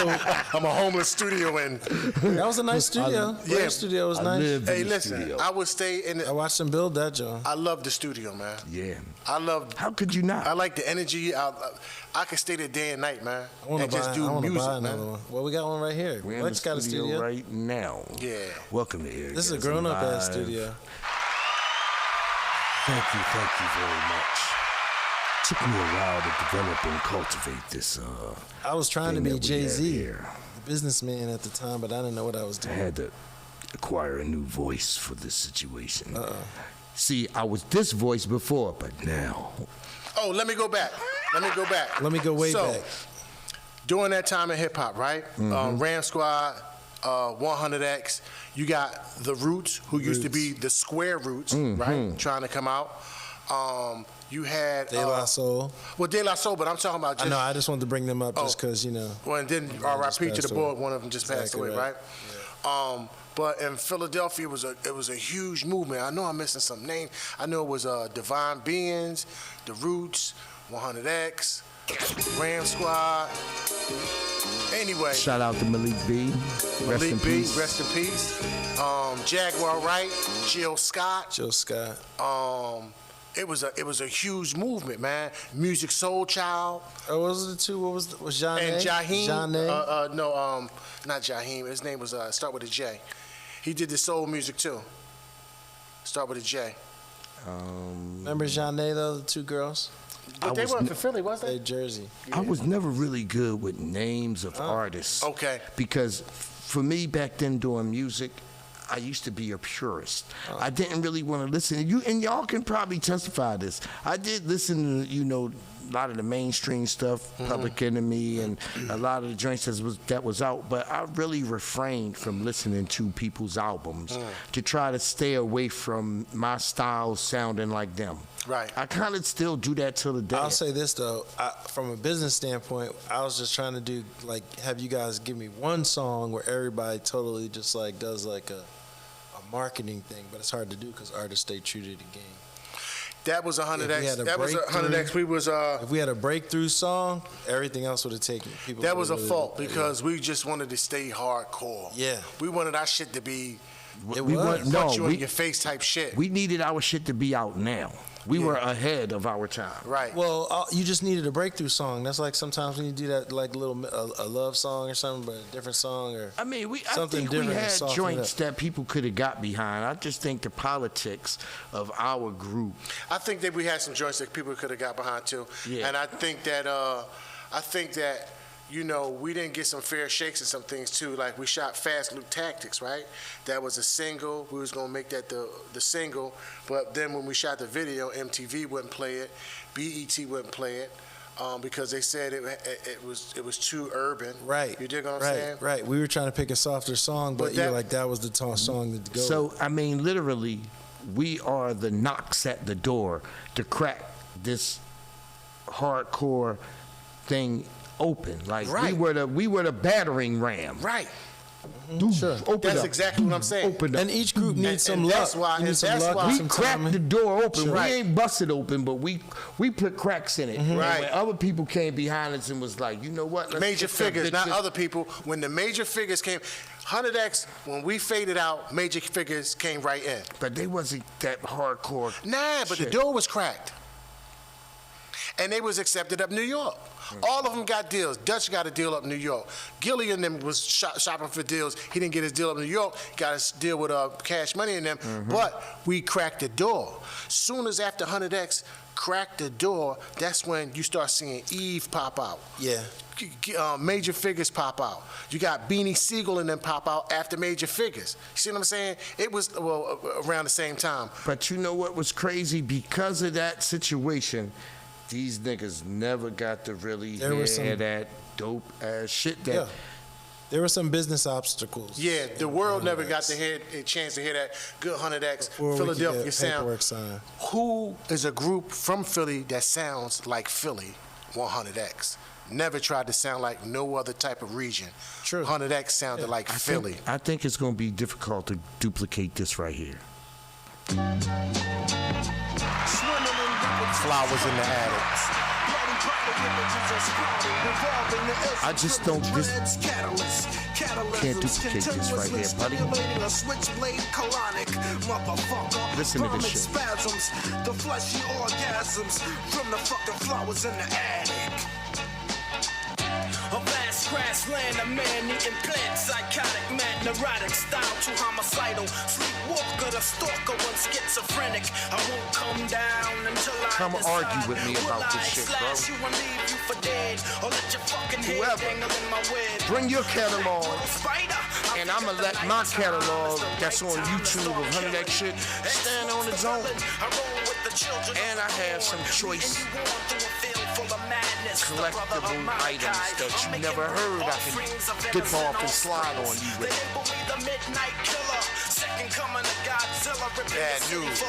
I'm a homeless studio and That was a nice studio. Yeah. The studio was nice. hey, listen, I would stay in I the. watched them build that, John. I love the studio, man. Yeah. I love. How could you not? I like the energy. I can stay there day and night, man, I want and to just buy, do I wanna music, buy another man. one. Well, we got one right here. We're in Lex the got a studio. right now. Yeah. Welcome to Air. This is a Gasm grown-up ass Live. studio. Thank you very much. Took me a while to develop and cultivate this. I was trying to thing be that we Jay-Z, have here. the businessman at the time, but I didn't know what I was I doing. had to acquire a new voice for this situation. See, I was this voice before, but now. Oh, let me go back. Let Let me go way so, back. During that time in hip hop, right? Ram Squad, 100X. You got the Roots, who used to be the Square Roots, right? Trying to come out. You had De La Soul. Well, De La Soul, but I'm talking about I just. know, I just wanted to bring them up just Oh. because, Well, and then just R.I.P. to passed the away. board. One of them just passed Exactly away, right. right? But in Philadelphia, it was a huge movement. I know I'm missing some names. I know it was Divine Beings, The Roots, 100X, Ram Squad. Anyway, Shout out to Malik B. Rest in Malik B, peace. rest in peace. Jaguar Wright, Jill Scott. Jill Scott. It was a huge movement, man. Music Soul Child Oh, what was the two? What was John and Jaheim. John No, not Jaheim. His name was start with a J. He did the soul music too. Start with a J. Remember Jeanne, though, the two girls? But they was weren't from Philly, was They they? Jersey. I was never really good with names of artists. Okay. Because for me back then doing music, I used to be a purist. I didn't really want to listen. And y'all can probably testify to this. I did listen to, a lot of the mainstream stuff, Public Enemy, and a lot of the joints that was out. But I really refrained from listening to people's albums to try to stay away from my style sounding like them. Right. I kind of still do that till the day. I'll say this, though. From a business standpoint, I was just trying to do, have you guys give me one song where everybody totally just, does, a marketing thing. But it's hard to do because artists stay true to the game. That was If we 100X. had a That was breakthrough- 100X. We was If we had a breakthrough song, everything else would have taken. People that was a would've fault really- because we just wanted to stay hardcore. Yeah. We wanted our shit to be It we was. weren't- punch you we- in your face type shit. We needed our shit to be out now. We were ahead of our time. Right. Well, you just needed a breakthrough song. That's like sometimes when you do that, a love song or something, but a different song or. I mean, I Something think we different to had soften it joints up. that people could have got behind. I just think the politics of our group. I think that we had some joints that people could have got behind too. Yeah. And I think that we didn't get some fair shakes and some things too. Like we shot Fast Loop Tactics, right? That was a single. We was gonna make that the single, but then when we shot the video, MTV wouldn't play it, BET wouldn't play it. Because they said it was too urban. Right. You dig what I'm saying? Right. We were trying to pick a softer song, but But you're that- like that was the song to go. So, I mean, literally, we are the knocks at the door to crack this hardcore thing open. Like Right. we were the battering ram. Right. Dude, Sure. Open That's up. exactly what I'm saying. Open up. And each group needs some and luck. that's why- You need and some that's luck why- and We some cracked timing. the door open. Right. We ain't busted open, but we put cracks in it. And Right. when other people came behind us and was like, you know what? Let's Major get some figures, not bitches. other people. When the major figures came, 100X, when we faded out, major figures came right in. But they wasn't that hardcore. Nah, but the shit. door was cracked. And they was accepted up New York. All of them got deals. Dutch got a deal up New York. Gilly and them was shopping for deals. He didn't get his deal up New York. Got his deal with Cash Money and them. But we cracked the door. Soon as after 100X cracked the door, that's when you start seeing Eve pop out. Yeah. Major figures pop out. You got Beanie Siegel and them pop out after major figures. You see what I'm saying? It was around the same time. But you know what was crazy? Because of that situation, these niggas never got to really There was hear some- that dope ass shit that Yeah. There were some business obstacles. Yeah, the world never got to hear a chance to hear that good 100X Before we could Philadelphia get sound. paperwork signed. Who is a group from Philly that sounds like Philly 100X? Never tried to sound like no other type of region. True. 100X sounded like Philly. I think it's going to be difficult to duplicate this right here. Flowers in the attic. I just don't can't duplicate this right here, buddy. Listen to this shit. Spasms, the fleshy orgasms from the fucking flowers in the attic. A vast grassland, a man eating plants, psychotic, mad, neurotic, style too homicidal, sleepwalker, the stalker, one schizophrenic. I won't come down until I Come decide. argue with me about Will this I shit, bro. slash you and leave you for dead, or let your fucking head Whoever. dangle in my web. Bring your catalog, Spider, and I'ma let my catalog that's on YouTube of 100X shit stand on its own. And I have some choice collectible items that you never heard I can dip off and slide on you with. Bad news.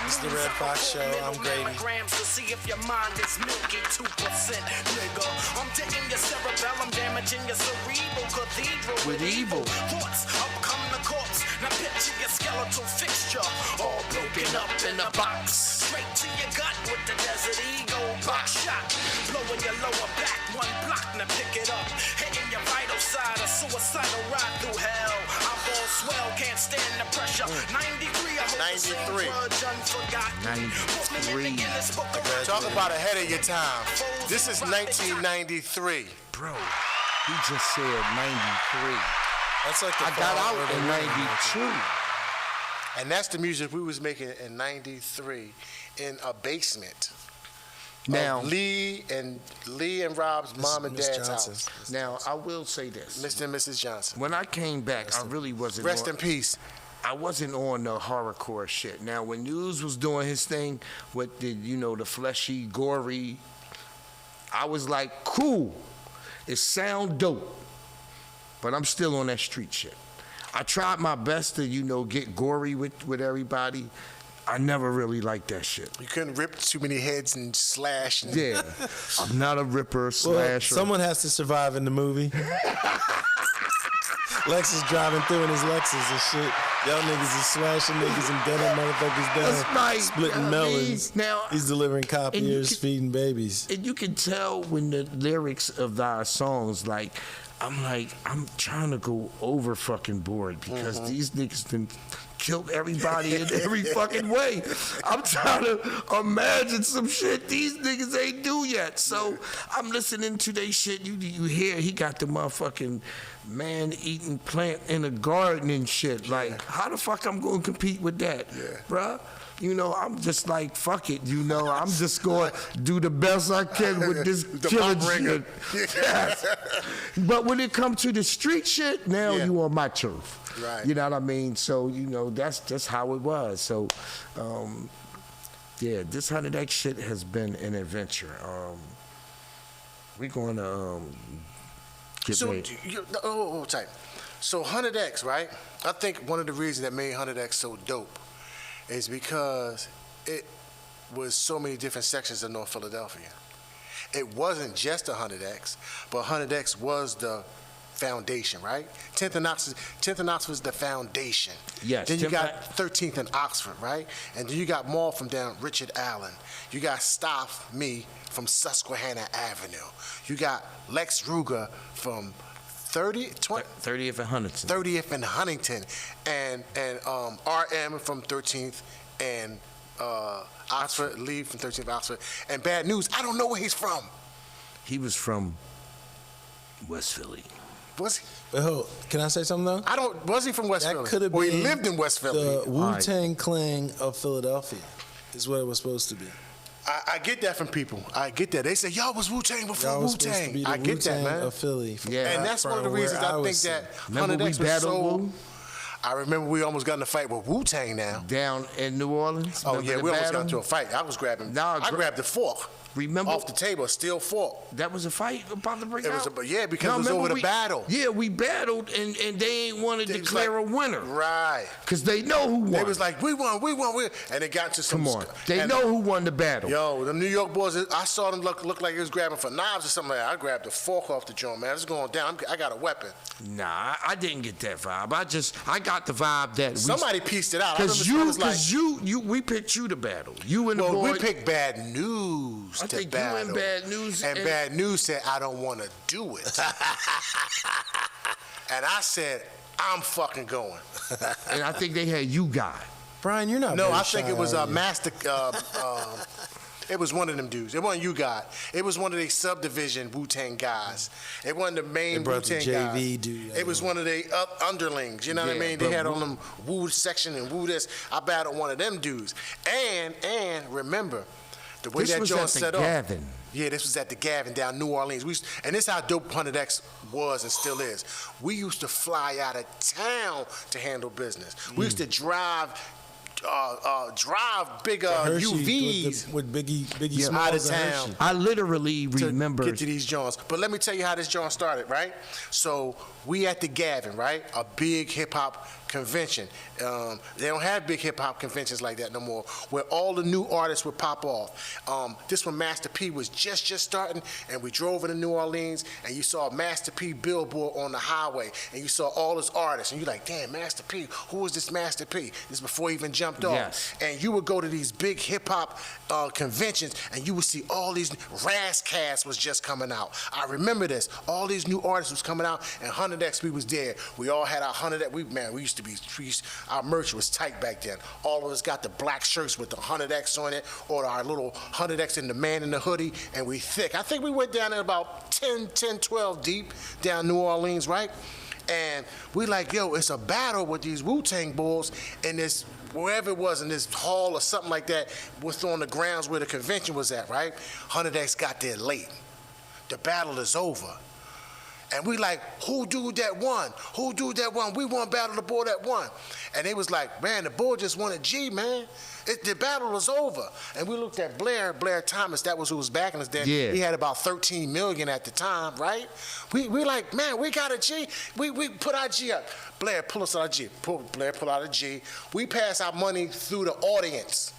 It's the Red Fox Show. I'm Grady. To see if your mind is milky 2%, nigga. I'm taking your cerebellum, damaging your cerebral cathedral With evil. thoughts. Up come the corpse. Now picture your skeletal fixture, all broken up in a box. Straight to your gut with the Desert Eagle box shot. Blowing your lower back, one block, now pick it up. Hitting your vital side, a suicidal ride through hell. I'm all swell, can't stand the pressure. 93, I hope 93. 93. Talk about ahead of your time. This is 1993. Bro, he just said 93. That's like the I got fall out of the in rain. 92. And that's the music we was making in 93 in a basement. Now, Of Lee and Rob's mom and Miss dad's Johnson's. house. now I will say this. Mr. and Mrs. Johnson. When I came back, I really wasn't Rest on, in peace. I wasn't on the horrorcore shit. Now, when News was doing his thing with the, the fleshy, gory, I was like, cool. It sound dope. But I'm still on that street shit. I tried my best to, get gory with everybody. I never really liked that shit. You couldn't rip too many heads and slash. And Yeah. I'm not a ripper, Well, slasher. someone has to survive in the movie. Lex is driving through in his Lexus and shit. Y'all niggas is slashing niggas and gunning motherfuckers down. That's right. Splitting I mean, melons. now, He's delivering copiers, can- feeding babies. And you can tell when the lyrics of our songs, I'm trying to go over fucking board because these niggas done killed everybody in every fucking way. I'm trying to imagine some shit these niggas ain't do yet. So I'm listening to they shit. You hear he got the motherfucking man-eating plant in a garden and shit. Like, how the fuck I'm going to compete with that, bruh? I'm just like, fuck it, I'm just going to do the best I can with this killing shit. Yes. But when it comes to the street shit, now you on my turf. Right. You know what I mean? So, that's just how it was. So, this 100X shit has been an adventure. We're going to get So, ready. type. So 100X, right? I think one of the reasons that made 100X so dope is because it was so many different sections of North Philadelphia. It wasn't just 100X, but 100X was the foundation, right? 10th and Knox was the foundation. Yes, Then you 10th got 13th and Oxford, right? And then you got more from down Richard Allen. You got Staff Me from Susquehanna Avenue. You got Lex Ruger from 30th and Huntington. 30th and Huntington, and RM from 13th and Oxford, Lee from 13th Oxford, and Bad News. I don't know where he's from. He was from West Philly. Was he? But hold, can I say something though? Was he from West That Philly? could have been. Or he lived in West Philly. The Wu-Tang Clan of Philadelphia is what it was supposed to be. I get that from people. I get that. They say y'all was Wu-Tang before Y'all was supposed to be Wu-Tang. the I get that, Wu-Tang man. of Philly. Yeah. And that's one of the From where reasons I I think was that from. Remember 100X we was battled so. Wu? I remember we almost got in a fight with Wu-Tang now. Down in New Orleans. Oh, Remember yeah, the we almost got battle? into a fight. I was grabbing, Nah, I grabbed the fork. Remember? Off the table, a steel fork. That was a fight about to break It was out? yeah, because it was over the battle. Yeah, we battled, and they ain't want to It was declare like- a winner. Right. Because they know who won. They was like, we won. And it got into some... Come on. They and- know who won the battle. Yo, the New York boys, I saw them look like he was grabbing for knives or something like that. I grabbed the fork off the joint, man. It's going down. I got a weapon. Nah, I didn't get that vibe. I got the vibe that Somebody pieced it out. I remember Because someone was like, we picked you to battle. You and the well, boy. we picked Bad News I to think battle. you and Bad News. And Bad News said, I don't want to do it. And I said, I'm fucking going. And I think they had you guy. Brian, you're not. No, very I think shy, it was are a you? master. It was one of them dudes. It wasn't you guys. It was one of the subdivision Wu-Tang guys. It wasn't the main They brought the Wu-Tang guys. JV dude. It was one of the underlings. You know what I Yeah, mean? They but had on them Wu section and Wu this. I battled one of them dudes. And remember, the way This that was joint at the set up. Gavin. Yeah, this was at the Gavin down New Orleans. And this is how dope 100X was and still is. We used to fly out of town to handle business. We used to drive big Hershey UVs with Biggie out of Smalls and town. Hershey. I literally to remember. get to these joints. But let me tell you how this joint started, right? So we at the Gavin, right? A big hip hop convention. They don't have big hip hop conventions like that no more, where all the new artists would pop off. This one, Master P was just starting, and we drove into New Orleans, and you saw Master P billboard on the highway, and you saw all his artists, and you're like, damn, Master P, who is this Master P? This is before he even jumped off. Yes. And you would go to these big hip hop conventions, and you would see all these. Razzcast was just coming out. I remember this. All these new artists was coming out, and 100X, we was there. We all had our 100X. We used to be. Our merch was tight back then. All of us got the black shirts with the 100X on it, or our little 100X in the man in the hoodie, and we thick. I think we went down there about 10, 12 deep down New Orleans, right? And we like, yo, it's a battle with these Wu-Tang bulls in this, wherever it was, in this hall or something like that, was on the grounds where the convention was at, right? 100X got there late. The battle is over. And we like, who dude that won? Who dude that won? We won battle the boy that won. And they was like, man, the boy just won a G, man. The battle was over. And we looked at Blair Thomas, that was who was backing us there. Yeah. He had about 13 million at the time, right? We like, man, we got a G. We put our G up. Blair, pull us out a G. Blair, pull out a G. We pass our money through the audience.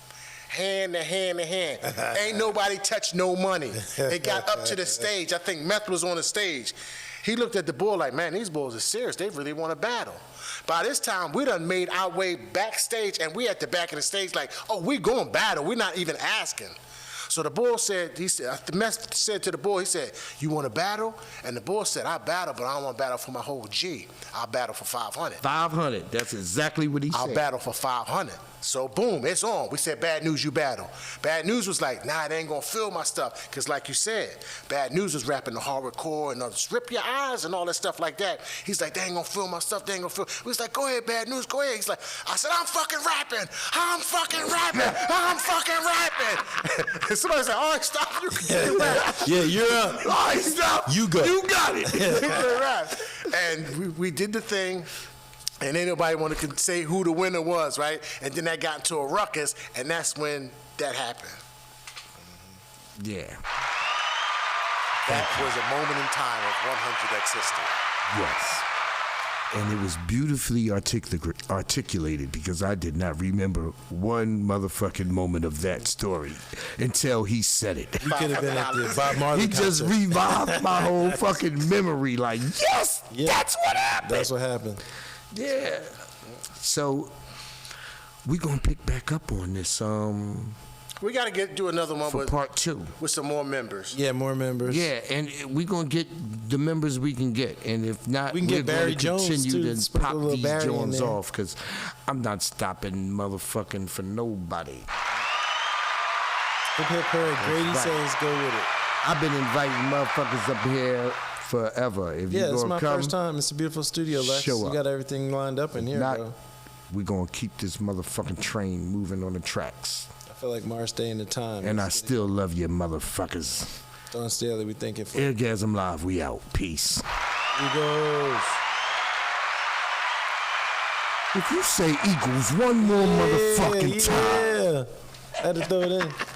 Hand to hand to hand. Ain't nobody touched no money. It got up to the stage. I think Meth was on the stage. He looked at the bull like, man, these bulls are serious. They really want to battle. By this time, we done made our way backstage, and we at the back of the stage like, oh, we going battle. We're not even asking. So the bull said, the Meth said to the bull, he said, you want to battle? And the bull said, I battle, but I don't want to battle for my whole G. I'll battle for 500. 500. That's exactly what he said. I'll battle for 500. So boom, it's on. We said, Bad News, you battle. Bad News was like, nah, they ain't gonna fill my stuff. Cause like you said, Bad News was rapping the hardcore and rip your eyes and all that stuff like that. He's like, they ain't gonna fill my stuff, they ain't gonna fill. We was like, go ahead, Bad News, go ahead. He's like, I said, I'm fucking rapping. I'm fucking rapping. I'm fucking rapping. And somebody said, all right, stop, you can rap. Yeah, you're up. All right, stop. You go. You got it. You can rap. And we did the thing. And ain't nobody want to say who the winner was, right? And then that got into a ruckus, and that's when that happened. Yeah. That was a moment in time of 100X history. Yes. And it was beautifully articulated because I did not remember one motherfucking moment of that story until he said it. You could have been at the Bob Marley He just concert. revived my whole fucking memory like, yes, Yeah. that's what happened. That's what happened. Yeah. So we gonna pick back up on this We got to do another one for part 2. with some more members. Yeah, more members. Yeah, and we gonna get the members we can get, and if not, We can we're get Barry gonna Jones, continue too. to Sprinkle pop a little these Barry in joints there. off because I'm not stopping motherfucking for nobody. Hip Hip Hurry. Grady right. says go with it. I've been inviting motherfuckers up here forever. If Yeah, you it's gonna my come, first time. It's a beautiful studio, Lex. show You up. got everything lined up in here, not, bro. we gonna keep this motherfucking train moving on the tracks. I feel like Mars Day in the time. And I still love you motherfuckers. Don Staley, we thinking for Airgasm Live, we out. Peace. Eagles. If you say Eagles one more motherfucking time. Yeah. I had to throw it in.